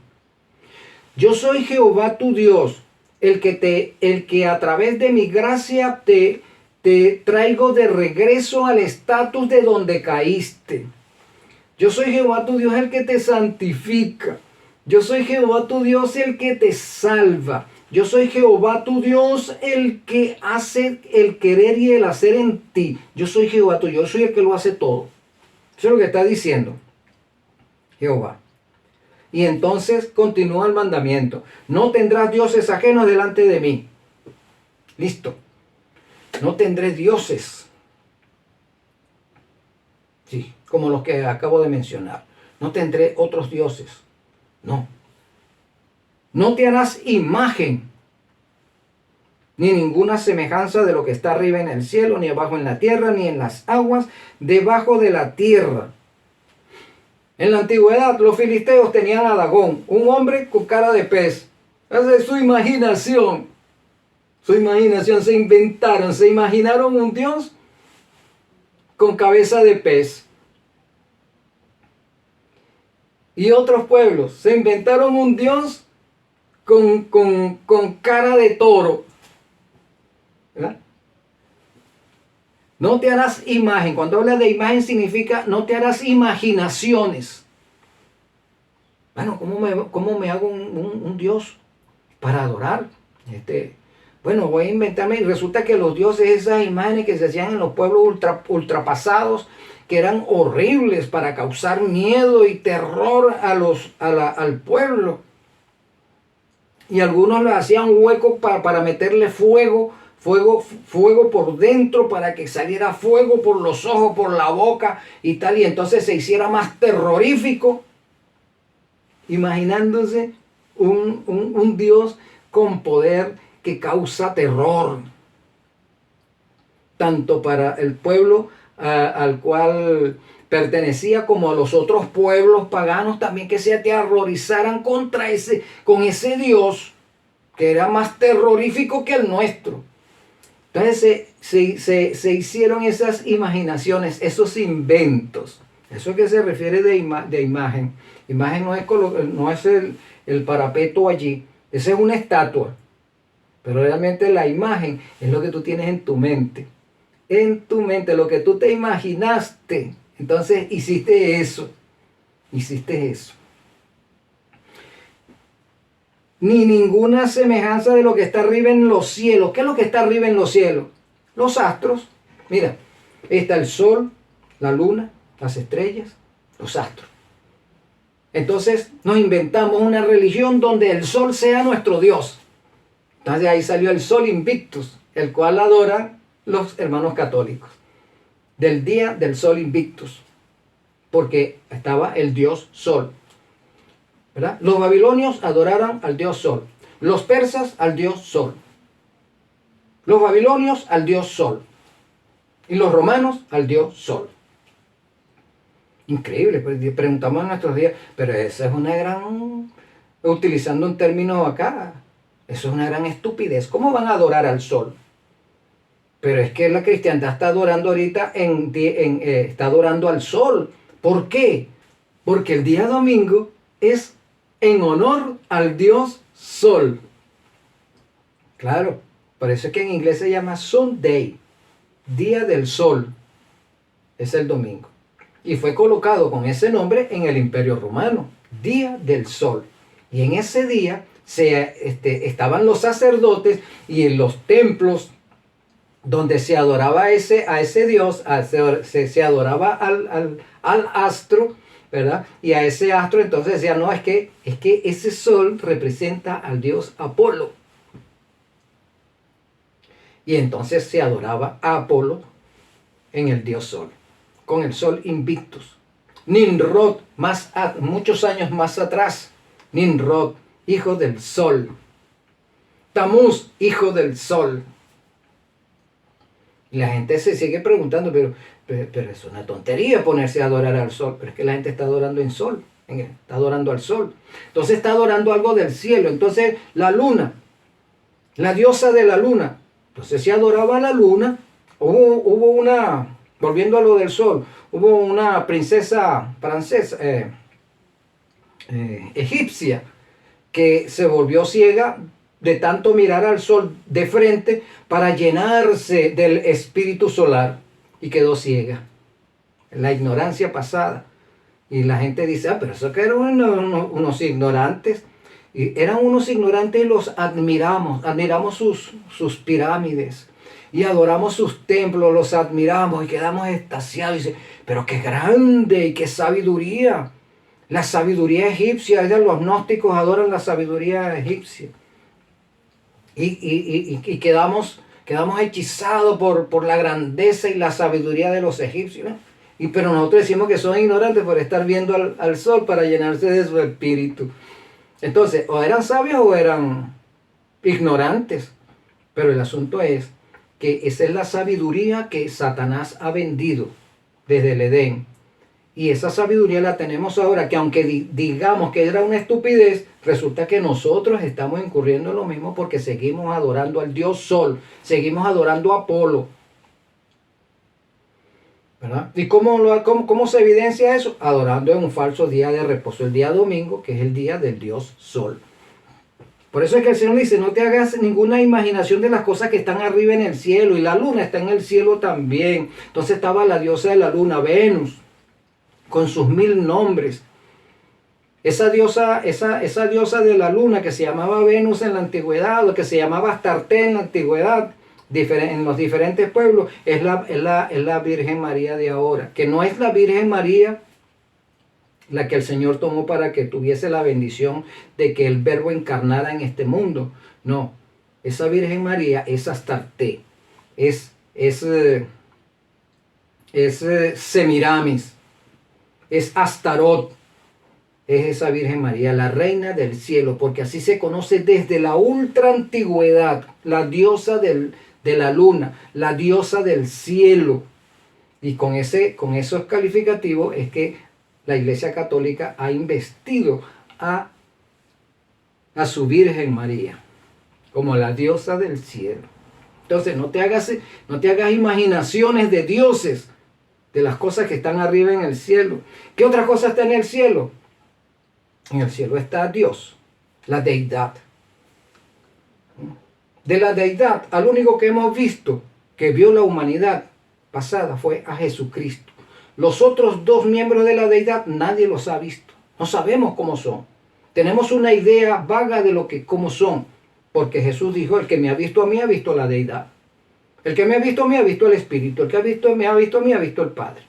Yo soy Jehová tu Dios, el que a través de mi gracia te traigo de regreso al estatus de donde caíste. Yo soy Jehová tu Dios, el que te santifica. Yo soy Jehová tu Dios, el que te salva. Yo soy Jehová tu Dios, el que hace el querer y el hacer en ti. Yo soy Jehová tu Dios, yo soy el que lo hace todo. Eso es lo que está diciendo Jehová. Y entonces continúa el mandamiento. No tendrás dioses ajenos delante de mí. Listo. No tendré dioses. Sí, como los que acabo de mencionar. No tendré otros dioses. No. No te harás imagen, ni ninguna semejanza de lo que está arriba en el cielo, ni abajo en la tierra, ni en las aguas debajo de la tierra. En la antigüedad, los filisteos tenían a Dagón, un hombre con cara de pez. Esa es su imaginación. Su imaginación se imaginaron un dios con cabeza de pez. Y otros pueblos se inventaron un dios con cara de toro. ¿Verdad? No te harás imagen. Cuando habla de imagen significa no te harás imaginaciones. Bueno, ¿cómo me hago un dios para adorar? Bueno, voy a inventarme. Y resulta que los dioses, esas imágenes que se hacían en los pueblos ultrapasados, que eran horribles para causar miedo y terror al pueblo. Y algunos le hacían hueco para meterle fuego por dentro, para que saliera fuego por los ojos, por la boca y tal, y entonces se hiciera más terrorífico, imaginándose un Dios con poder que causa terror, tanto para el pueblo al cual pertenecía, como a los otros pueblos paganos también, que se aterrorizaran con ese Dios que era más terrorífico que el nuestro. Entonces se hicieron esas imaginaciones, esos inventos. Eso es que se refiere de imagen. Imagen no es el parapeto allí, esa es una estatua. Pero realmente la imagen es lo que tú tienes en tu mente. En tu mente, lo que tú te imaginaste. Entonces hiciste eso. Ni ninguna semejanza de lo que está arriba en los cielos. ¿Qué es lo que está arriba en los cielos? Los astros. Mira, está el sol, la luna, las estrellas, los astros. Entonces nos inventamos una religión donde el sol sea nuestro Dios. Entonces ahí salió el Sol Invictus, el cual adoran los hermanos católicos. Del día del Sol Invictus, porque estaba el Dios Sol. ¿Verdad? Los babilonios adoraron al Dios Sol. Los persas al Dios Sol. Los babilonios al Dios Sol. Y los romanos al Dios Sol. Increíble, preguntamos en nuestros días, pero esa es una gran, utilizando un término acá, eso es una gran estupidez. ¿Cómo van a adorar al sol? Pero es que la cristiandad está adorando ahorita, está adorando al sol. ¿Por qué? Porque el día domingo es en honor al Dios Sol. Claro, por eso es que en inglés se llama Sunday, Día del Sol. Es el domingo. Y fue colocado con ese nombre en el Imperio Romano. día del sol. Y en ese día estaban los sacerdotes y en los templos donde se adoraba a ese Dios, se adoraba al astro, ¿verdad? Y a ese astro entonces decía, no, es que ese sol representa al dios Apolo. Y entonces se adoraba a Apolo en el dios sol, con el sol Invictus. Nimrod, muchos años más atrás, Nimrod, hijo del sol. Tamuz, hijo del sol. Y la gente se sigue preguntando, pero es una tontería ponerse a adorar al sol. Pero es que la gente está adorando en sol, está adorando al sol. Entonces está adorando algo del cielo. Entonces la luna, la diosa de la luna. Entonces se adoraba a la luna. Hubo una, volviendo a lo del sol, hubo una princesa francesa, egipcia, que se volvió ciega de tanto mirar al sol de frente para llenarse del espíritu solar y quedó ciega. La ignorancia pasada. Y la gente dice, pero eso que eran unos ignorantes. Y eran unos ignorantes y los admiramos sus pirámides y adoramos sus templos, los admiramos y quedamos extasiados. Y dice, pero qué grande y qué sabiduría. La sabiduría egipcia, los gnósticos adoran la sabiduría egipcia. Y quedamos hechizados por la grandeza y la sabiduría de los egipcios, ¿no? Pero nosotros decimos que son ignorantes por estar viendo al sol para llenarse de su espíritu. Entonces, o eran sabios o eran ignorantes. Pero el asunto es que esa es la sabiduría que Satanás ha vendido desde el Edén. Y esa sabiduría la tenemos ahora, que aunque digamos que era una estupidez, resulta que nosotros estamos incurriendo en lo mismo porque seguimos adorando al dios Sol, seguimos adorando a Apolo. ¿Verdad? ¿Y cómo se evidencia eso? Adorando en un falso día de reposo, el día domingo, que es el día del dios Sol. Por eso es que el Señor dice, no te hagas ninguna imaginación de las cosas que están arriba en el cielo, y la luna está en el cielo también. Entonces estaba la diosa de la luna, Venus, con sus 1000 nombres. Esa diosa de la luna que se llamaba Venus en la antigüedad, o que se llamaba Astarte en la antigüedad, en los diferentes pueblos, es la Virgen María de ahora, que no es la Virgen María la que el Señor tomó para que tuviese la bendición de que el Verbo encarnara en este mundo. No, esa Virgen María es Astarte, es Semiramis, es Astarot, es esa Virgen María, la reina del cielo, porque así se conoce desde la ultra antigüedad, la diosa de la luna, la diosa del cielo. Y con esos calificativos es que la Iglesia Católica ha investido a su Virgen María como la diosa del cielo. Entonces no te hagas imaginaciones de dioses, de las cosas que están arriba en el cielo. ¿Qué otra cosa está en el cielo? En el cielo está Dios, la deidad. De la deidad, al único que hemos visto que vio la humanidad pasada fue a Jesucristo. Los otros 2 miembros de la deidad nadie los ha visto. No sabemos cómo son. Tenemos una idea vaga de cómo son, porque Jesús dijo, el que me ha visto a mí ha visto a la deidad. El que me ha visto a mí ha visto al Espíritu. El que me ha visto a mí ha visto al Padre.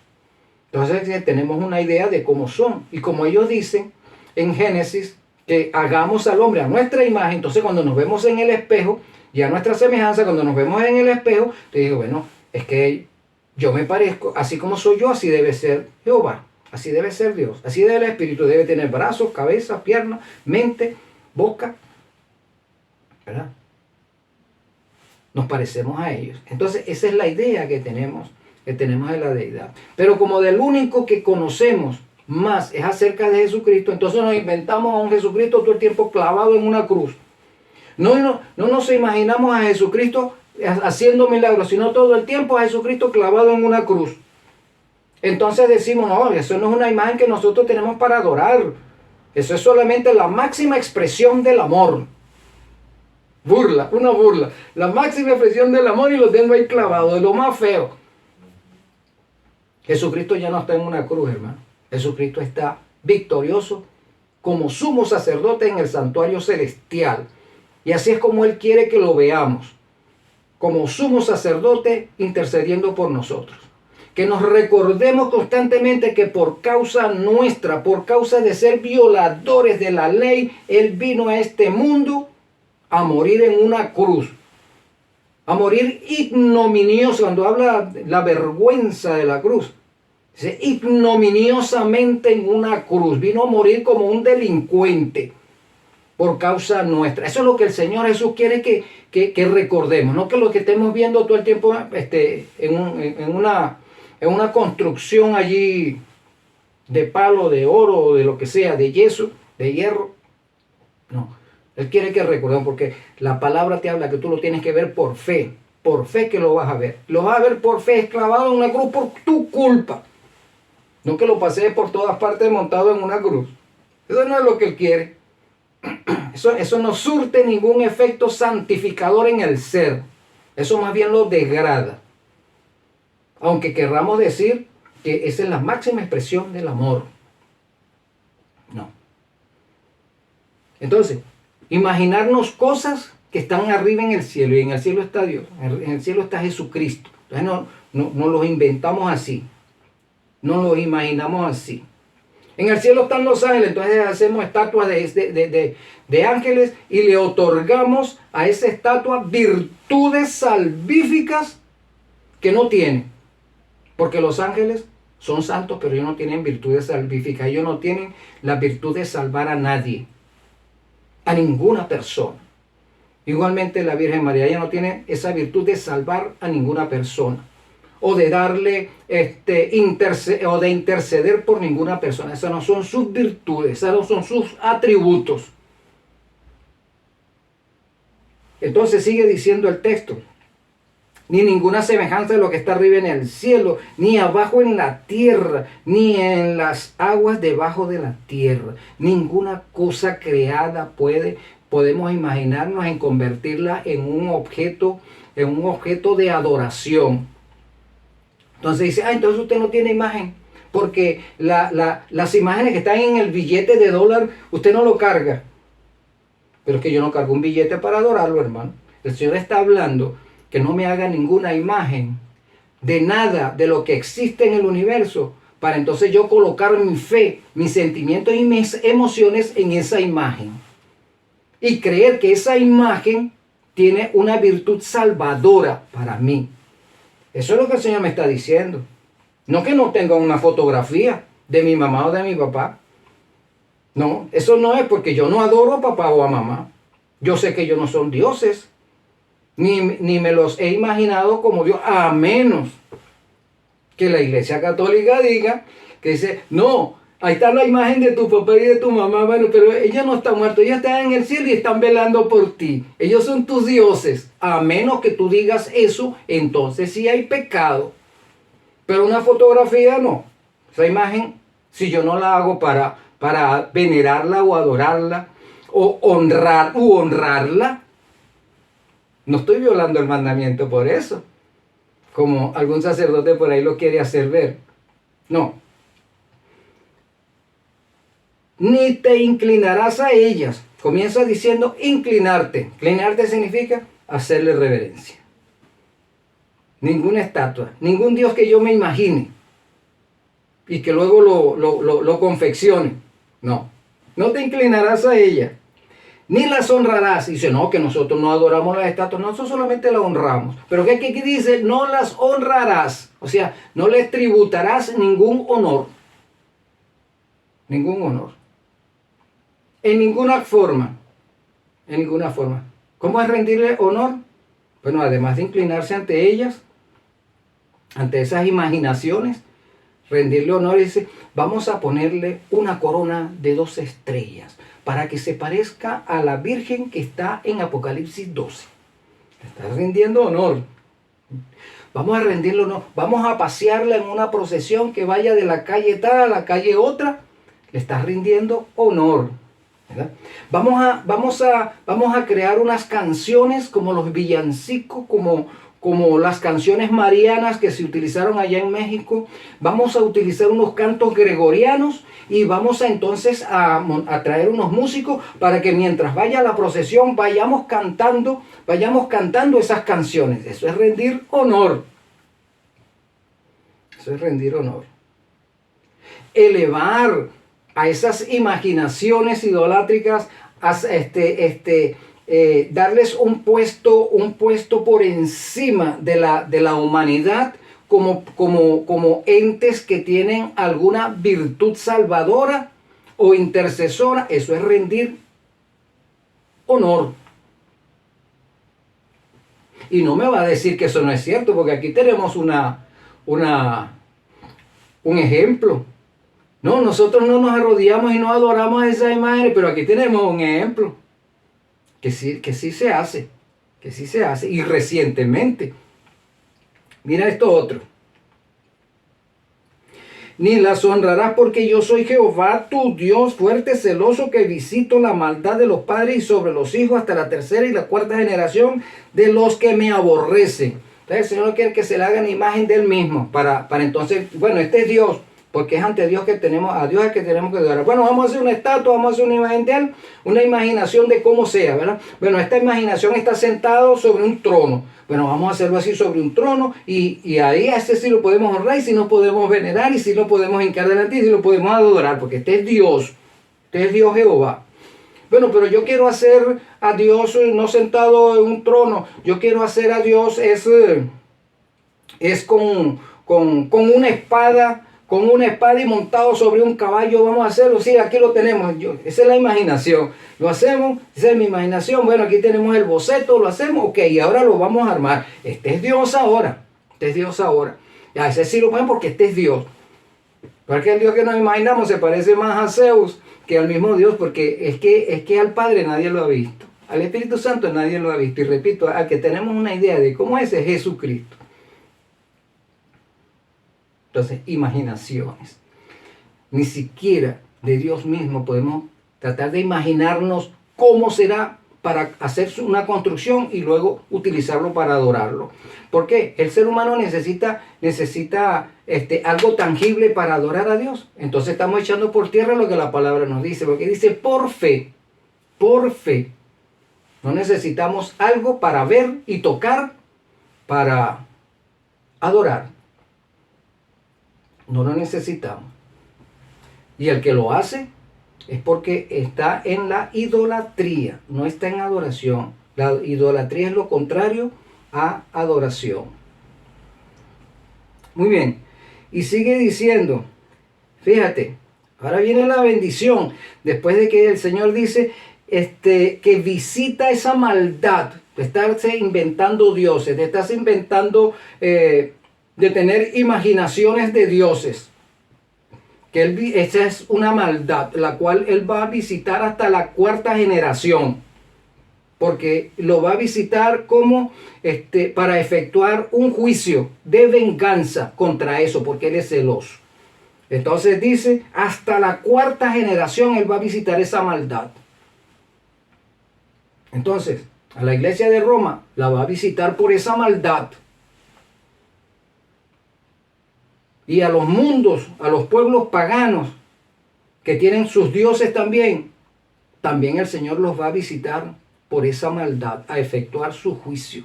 Entonces tenemos una idea de cómo son. Y como ellos dicen en Génesis, que hagamos al hombre a nuestra imagen. Entonces cuando nos vemos en el espejo, y a nuestra semejanza, cuando nos vemos en el espejo, te digo, bueno, es que yo me parezco, así como soy yo, así debe ser Jehová. Así debe ser Dios. Así debe el Espíritu. Debe tener brazos, cabeza, piernas, mente, boca. ¿Verdad? Nos parecemos a ellos. Entonces esa es la idea que tenemos de la deidad. Pero como del único que conocemos más es acerca de Jesucristo, entonces nos inventamos a un Jesucristo todo el tiempo clavado en una cruz. No nos imaginamos a Jesucristo haciendo milagros, sino todo el tiempo a Jesucristo clavado en una cruz. Entonces decimos, no, eso no es una imagen que nosotros tenemos para adorar. Eso es solamente la máxima expresión del amor. Una burla. La máxima expresión del amor y lo tengo ahí clavado, de lo más feo. Jesucristo ya no está en una cruz, hermano. Jesucristo está victorioso como sumo sacerdote en el santuario celestial. Y así es como Él quiere que lo veamos, como sumo sacerdote intercediendo por nosotros. Que nos recordemos constantemente que por causa nuestra, por causa de ser violadores de la ley, Él vino a este mundo a morir en una cruz. A morir ignominioso, cuando habla la vergüenza de la cruz. Dice, ignominiosamente en una cruz. Vino a morir como un delincuente por causa nuestra. Eso es lo que el Señor Jesús quiere que recordemos. No que lo que estemos viendo todo el tiempo en una construcción allí de palo, de oro, o de lo que sea, de yeso, de hierro. No. Él quiere que recordemos, porque la palabra te habla que tú lo tienes que ver por fe que lo vas a ver. Lo vas a ver por fe, esclavado en una cruz por tu culpa. No que lo pasees por todas partes montado en una cruz. Eso no es lo que Él quiere. Eso no surte ningún efecto santificador en el ser. Eso más bien lo degrada. Aunque querramos decir que esa es la máxima expresión del amor. No. Entonces, imaginarnos cosas que están arriba en el cielo, y en el cielo está Dios, en el cielo está Jesucristo. Entonces no los inventamos así, no los imaginamos así. En el cielo están los ángeles, entonces hacemos estatuas de ángeles y le otorgamos a esa estatua virtudes salvíficas que no tienen. Porque los ángeles son santos, pero ellos no tienen virtudes salvíficas, ellos no tienen la virtud de salvar a nadie, a ninguna persona. Igualmente la Virgen María, ella no tiene esa virtud de salvar a ninguna persona, o de darle, o de interceder por ninguna persona. Esas no son sus virtudes, esas no son sus atributos. Entonces sigue diciendo el texto, ni ninguna semejanza de lo que está arriba en el cielo, ni abajo en la tierra, ni en las aguas debajo de la tierra. Ninguna cosa creada podemos imaginarnos en convertirla en un objeto de adoración. Entonces dice, entonces usted no tiene imagen, porque las imágenes que están en el billete de dólar, usted no lo carga. Pero es que yo no cargo un billete para adorarlo, hermano. El Señor está hablando que no me haga ninguna imagen de nada de lo que existe en el universo, para entonces yo colocar mi fe, mis sentimientos y mis emociones en esa imagen. Y creer que esa imagen tiene una virtud salvadora para mí. Eso es lo que el Señor me está diciendo. No que no tenga una fotografía de mi mamá o de mi papá. No, eso no es porque yo no adoro a papá o a mamá. Yo sé que ellos no son dioses. Ni me los he imaginado como Dios, a menos que la Iglesia Católica diga que dice, no, ahí está la imagen de tu papá y de tu mamá, bueno, pero ella no está muerta, ellos están en el cielo y están velando por ti. Ellos son tus dioses. A menos que tú digas eso, entonces sí hay pecado. Pero una fotografía no. Esa imagen, si yo no la hago para venerarla o adorarla, o honrarla, no estoy violando el mandamiento por eso, como algún sacerdote por ahí lo quiere hacer ver. No. Ni te inclinarás a ellas. Comienza diciendo inclinarte. Inclinarte significa hacerle reverencia. Ninguna estatua, ningún Dios que yo me imagine y que luego lo confeccione. No. No te inclinarás a ellas. Ni las honrarás. Dice, no, que nosotros no adoramos las estatuas. Nosotros solamente las honramos. Pero ¿qué aquí dice? No las honrarás. O sea, no les tributarás ningún honor. Ningún honor. En ninguna forma. En ninguna forma. ¿Cómo es rendirle honor? Bueno, además de inclinarse ante ellas, ante esas imaginaciones, rendirle honor, dice, vamos a ponerle una corona de 2 estrellas. Para que se parezca a la Virgen que está en Apocalipsis 12. Le está rindiendo honor. Vamos a rendirle honor. Vamos a pasearla en una procesión que vaya de la calle tal a la calle otra. Le está rindiendo honor. ¿Verdad? Vamos a crear unas canciones como los villancicos, como como las canciones marianas que se utilizaron allá en México. Vamos a utilizar unos cantos gregorianos y vamos a entonces a traer unos músicos para que mientras vaya la procesión vayamos cantando esas canciones. Eso es rendir honor. Eso es rendir honor. Elevar a esas imaginaciones idolátricas, darles un puesto por encima de la humanidad como entes que tienen alguna virtud salvadora o intercesora. Eso es rendir honor. Y no me va a decir que eso no es cierto, porque aquí tenemos un ejemplo. No, nosotros no nos arrodillamos y no adoramos a esa imagen, pero aquí tenemos un ejemplo que sí se hace, y recientemente. Mira esto otro. Ni las honrarás, porque yo soy Jehová tu Dios, fuerte, celoso, que visito la maldad de los padres y sobre los hijos hasta la tercera y la cuarta generación de los que me aborrecen. Entonces el Señor no quiere que se le hagan imagen de Él mismo, para entonces, bueno, este es Dios, porque es ante Dios que tenemos, a Dios es que tenemos que adorar. Bueno, vamos a hacer una estatua, vamos a hacer una imagen de Él, una imaginación de cómo sea, ¿verdad? Bueno, esta imaginación está sentado sobre un trono. Bueno, vamos a hacerlo así sobre un trono y ahí a este sí lo podemos honrar y sí lo podemos venerar y sí lo podemos hincar delante y sí lo podemos adorar, porque este es Dios Jehová. Bueno, pero yo quiero hacer a Dios no sentado en un trono, yo quiero hacer a Dios es con una espada. Con una espada y montado sobre un caballo, vamos a hacerlo. Sí, aquí lo tenemos. Esa es la imaginación. Lo hacemos, esa es mi imaginación. Bueno, aquí tenemos el boceto, lo hacemos. Ok, y ahora lo vamos a armar. Este es Dios ahora. Ya, ese sí lo ponen porque este es Dios. Porque el Dios que nos imaginamos se parece más a Zeus que al mismo Dios, porque es que al Padre nadie lo ha visto. Al Espíritu Santo nadie lo ha visto. Y repito, al que tenemos una idea de cómo es Jesucristo. Entonces, imaginaciones. Ni siquiera de Dios mismo podemos tratar de imaginarnos cómo será para hacer una construcción y luego utilizarlo para adorarlo. ¿Por qué? El ser humano necesita algo tangible para adorar a Dios. Entonces estamos echando por tierra lo que la palabra nos dice, porque dice por fe. No necesitamos algo para ver y tocar para adorar. No lo necesitamos. Y el que lo hace es porque está en la idolatría, no está en adoración. La idolatría es lo contrario a adoración. Muy bien. Y sigue diciendo, fíjate, ahora viene la bendición. Después de que el Señor dice que visita esa maldad de estarse inventando dioses, de estarse inventando... de tener imaginaciones de dioses, que esa es una maldad, la cual Él va a visitar hasta la cuarta generación, porque lo va a visitar como para efectuar un juicio de venganza contra eso, porque Él es celoso. Entonces dice, hasta la cuarta generación Él va a visitar esa maldad. Entonces, a la iglesia de Roma la va a visitar por esa maldad. Y a los mundos, a los pueblos paganos que tienen sus dioses también el Señor los va a visitar por esa maldad, a efectuar su juicio.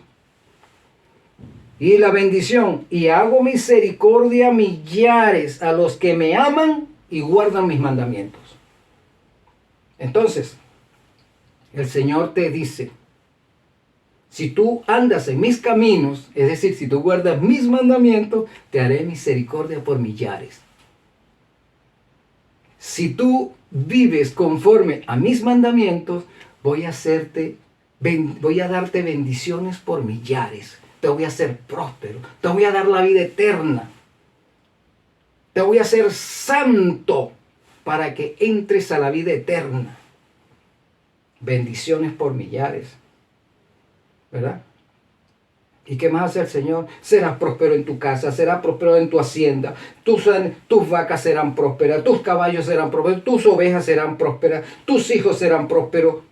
Y la bendición, y hago misericordia a millares a los que me aman y guardan mis mandamientos. Entonces, el Señor te dice, si tú andas en mis caminos, es decir, si tú guardas mis mandamientos, te haré misericordia por millares. Si tú vives conforme a mis mandamientos, voy a darte bendiciones por millares. Te voy a hacer próspero. Te voy a dar la vida eterna. Te voy a hacer santo para que entres a la vida eterna. Bendiciones por millares. ¿Verdad? ¿Y qué más hace el Señor? Serás próspero en tu casa, serás próspero en tu hacienda, tus vacas serán prósperas, tus caballos serán prósperos, tus ovejas serán prósperas, tus hijos serán prósperos,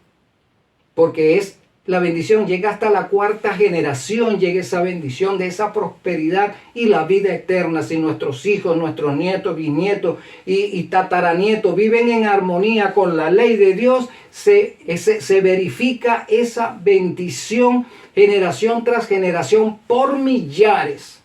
porque es la bendición, llega hasta la cuarta generación, llega esa bendición de esa prosperidad y la vida eterna. Si nuestros hijos, nuestros nietos, bisnietos y tataranietos viven en armonía con la ley de Dios, se verifica esa bendición generación tras generación por millares.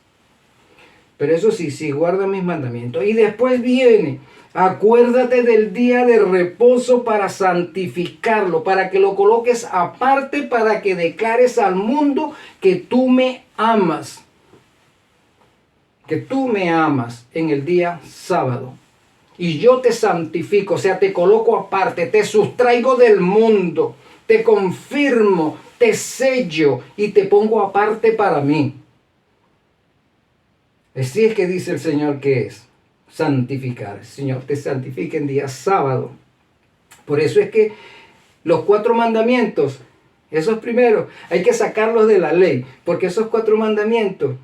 Pero eso sí, si guardan mis mandamientos. Y después viene: acuérdate del día de reposo para santificarlo, para que lo coloques aparte, para que declares al mundo que tú me amas. Que tú me amas en el día sábado. Y yo te santifico, o sea, te coloco aparte, te sustraigo del mundo, te confirmo, te sello y te pongo aparte para mí. Así es que dice el Señor que es santificar. El Señor te santifica en día sábado. Por eso es que los 4 mandamientos, esos primeros, hay que sacarlos de la ley, porque esos 4 mandamientos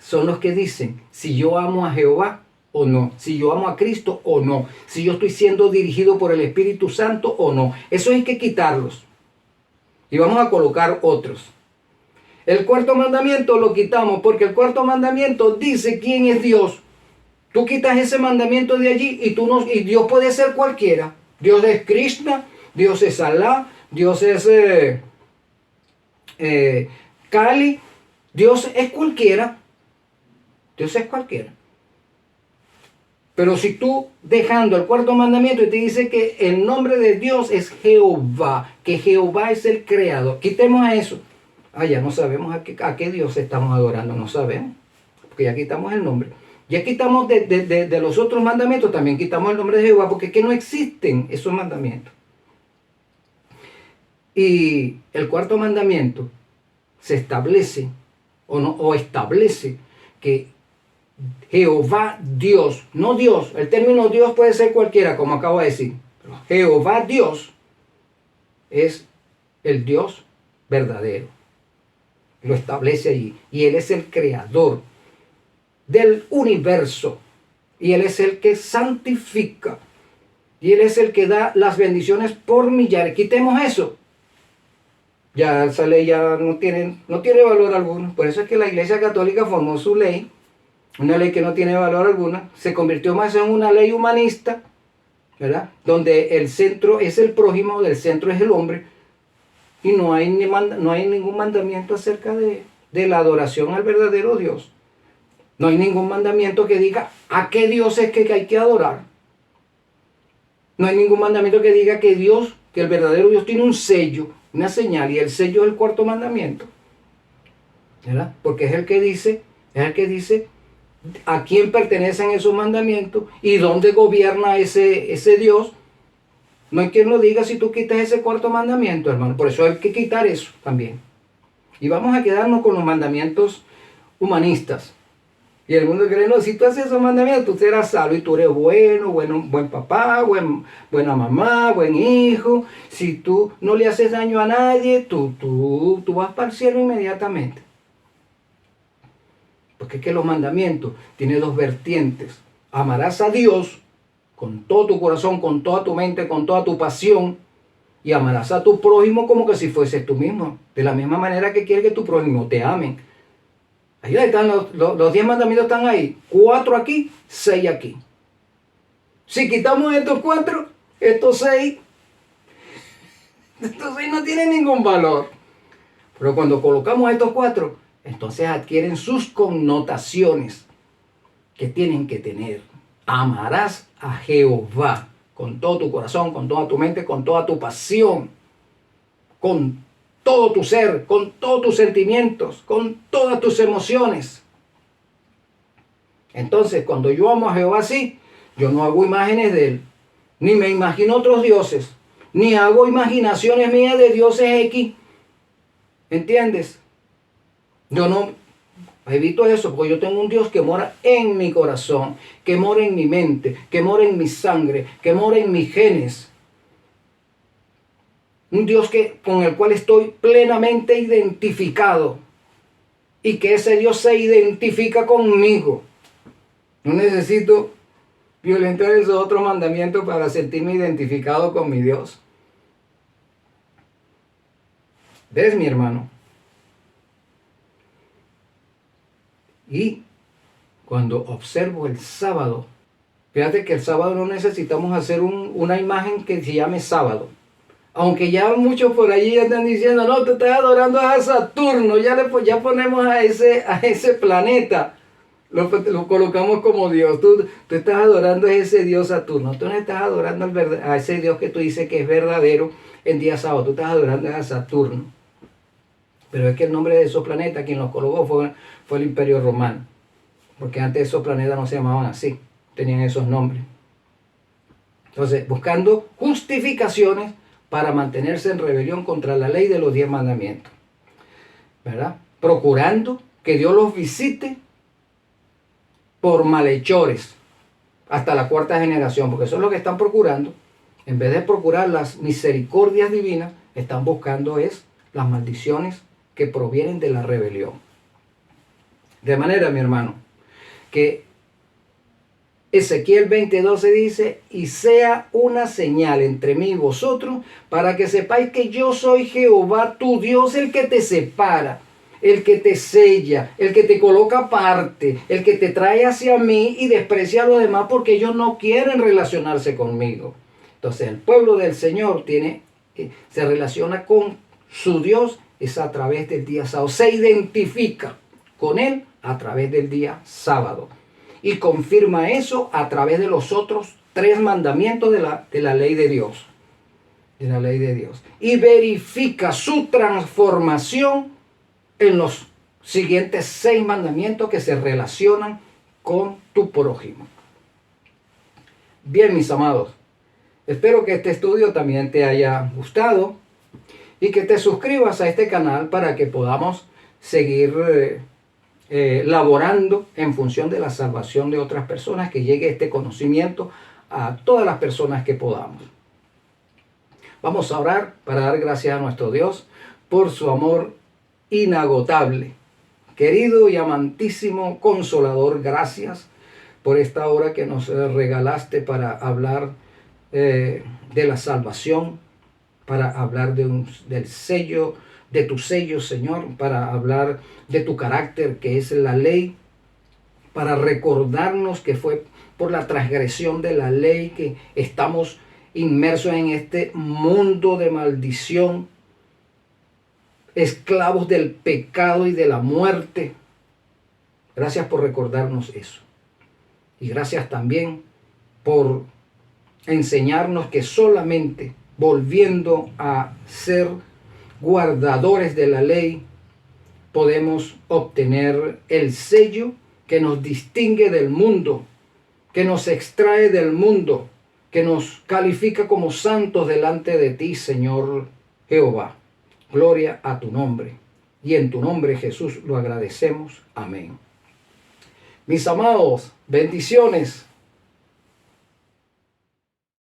son los que dicen si yo amo a Jehová o no, si yo amo a Cristo o no, si yo estoy siendo dirigido por el Espíritu Santo o no. Eso hay que quitarlos. Y vamos a colocar otros. El 4.º mandamiento lo quitamos porque el 4.º mandamiento dice quién es Dios. Tú quitas ese mandamiento de allí y Dios puede ser cualquiera. Dios es Krishna, Dios es Alá, Dios es Kali, Dios es cualquiera. Dios es cualquiera. Pero si tú dejando el 4.º mandamiento y te dice que el nombre de Dios es Jehová, que Jehová es el creador, quitemos a eso. Ya no sabemos a qué Dios estamos adorando, no sabemos, porque ya quitamos el nombre. Ya quitamos de los otros mandamientos, también quitamos el nombre de Jehová, porque es que no existen esos mandamientos. Y el 4.º mandamiento se establece, o establece que Jehová Dios, no Dios, el término Dios puede ser cualquiera, como acabo de decir, pero Jehová Dios es el Dios verdadero. Lo establece allí. Y Él es el creador del universo. Y Él es el que santifica. Y Él es el que da las bendiciones por millares. Quitemos eso. Ya esa ley ya no tiene valor alguno. Por eso es que la Iglesia Católica formó su ley. Una ley que no tiene valor alguno. Se convirtió más en una ley humanista, ¿verdad? Donde el centro es el prójimo, el centro es el hombre. Y no hay ningún mandamiento acerca de la adoración al verdadero Dios. No hay ningún mandamiento que diga a qué Dios es que hay que adorar. No hay ningún mandamiento que diga que el verdadero Dios tiene un sello, una señal, y el sello es el 4.º mandamiento. ¿Verdad? Porque es el que dice a quién pertenecen esos mandamientos y dónde gobierna ese Dios. No hay quien lo diga si tú quitas ese 4.º mandamiento, hermano. Por eso hay que quitar eso también. Y vamos a quedarnos con los mandamientos humanistas. Y el mundo cree, no, si tú haces esos mandamientos, tú serás salvo y tú eres buen papá, buena mamá, buen hijo. Si tú no le haces daño a nadie, tú vas para el cielo inmediatamente. Porque es que los mandamientos tienen 2 vertientes. Amarás a Dios con todo tu corazón, con toda tu mente, con toda tu pasión, y amarás a tu prójimo como que si fueses tú mismo, de la misma manera que quieres que tu prójimo te amen. Ahí están los 10 mandamientos, están ahí, 4 aquí, 6 aquí. Si quitamos estos 4, estos 6 no tienen ningún valor. Pero cuando colocamos estos 4, entonces adquieren sus connotaciones que tienen que tener. Amarás a Jehová con todo tu corazón, con toda tu mente, con toda tu pasión, con todo tu ser, con todos tus sentimientos, con todas tus emociones. Entonces, cuando yo amo a Jehová así, yo no hago imágenes de Él, ni me imagino otros dioses, ni hago imaginaciones mías de dioses X. ¿Entiendes? Yo no evito eso, porque yo tengo un Dios que mora en mi corazón, que mora en mi mente, que mora en mi sangre, que mora en mis genes. Un Dios con el cual estoy plenamente identificado. Y que ese Dios se identifica conmigo. No necesito violentar esos otros mandamientos para sentirme identificado con mi Dios. ¿Ves, mi hermano? Y cuando observo el sábado, fíjate que el sábado no necesitamos hacer una imagen que se llame sábado. Aunque ya muchos por allí están diciendo, no, tú estás adorando a Saturno, ya ponemos a ese planeta, lo colocamos como Dios. Tú estás adorando a ese Dios Saturno, tú no estás adorando a ese Dios que tú dices que es verdadero en día sábado, tú estás adorando a Saturno. Pero es que el nombre de esos planetas, quien los colocó fue el Imperio Romano, porque antes esos planetas no se llamaban así, tenían esos nombres. Entonces, buscando justificaciones para mantenerse en rebelión contra la ley de los 10 mandamientos, ¿verdad? Procurando que Dios los visite por malhechores hasta la 4ª generación, porque eso es lo que están procurando. En vez de procurar las misericordias divinas, están buscando las maldiciones que provienen de la rebelión. De manera, mi hermano, que Ezequiel 20:12 dice, y sea una señal entre mí y vosotros, para que sepáis que yo soy Jehová tu Dios, el que te separa, el que te sella, el que te coloca aparte, el que te trae hacia mí y desprecia a los demás porque ellos no quieren relacionarse conmigo. Entonces el pueblo del Señor se relaciona con su Dios es a través del día sábado, se identifica con Él a través del día sábado. Y confirma eso a través de los otros 3 mandamientos de la ley de Dios. De la ley de Dios. Y verifica su transformación en los siguientes 6 mandamientos que se relacionan con tu prójimo. Bien, mis amados. Espero que este estudio también te haya gustado y que te suscribas a este canal para que podamos seguir laborando en función de la salvación de otras personas, que llegue este conocimiento a todas las personas que podamos. Vamos a orar para dar gracias a nuestro Dios por su amor inagotable. Querido y amantísimo Consolador, gracias por esta hora que nos regalaste para hablar de la salvación, para hablar del sello, de tu sello, Señor, para hablar de tu carácter, que es la ley, para recordarnos que fue por la transgresión de la ley que estamos inmersos en este mundo de maldición, esclavos del pecado y de la muerte. Gracias por recordarnos eso. Y gracias también por enseñarnos que solamente volviendo a ser guardadores de la ley podemos obtener el sello que nos distingue del mundo, que nos extrae del mundo, que nos califica como santos delante de ti, Señor Jehová. Gloria a tu nombre. Y en tu nombre, Jesús, lo agradecemos. Amén. Mis amados, bendiciones.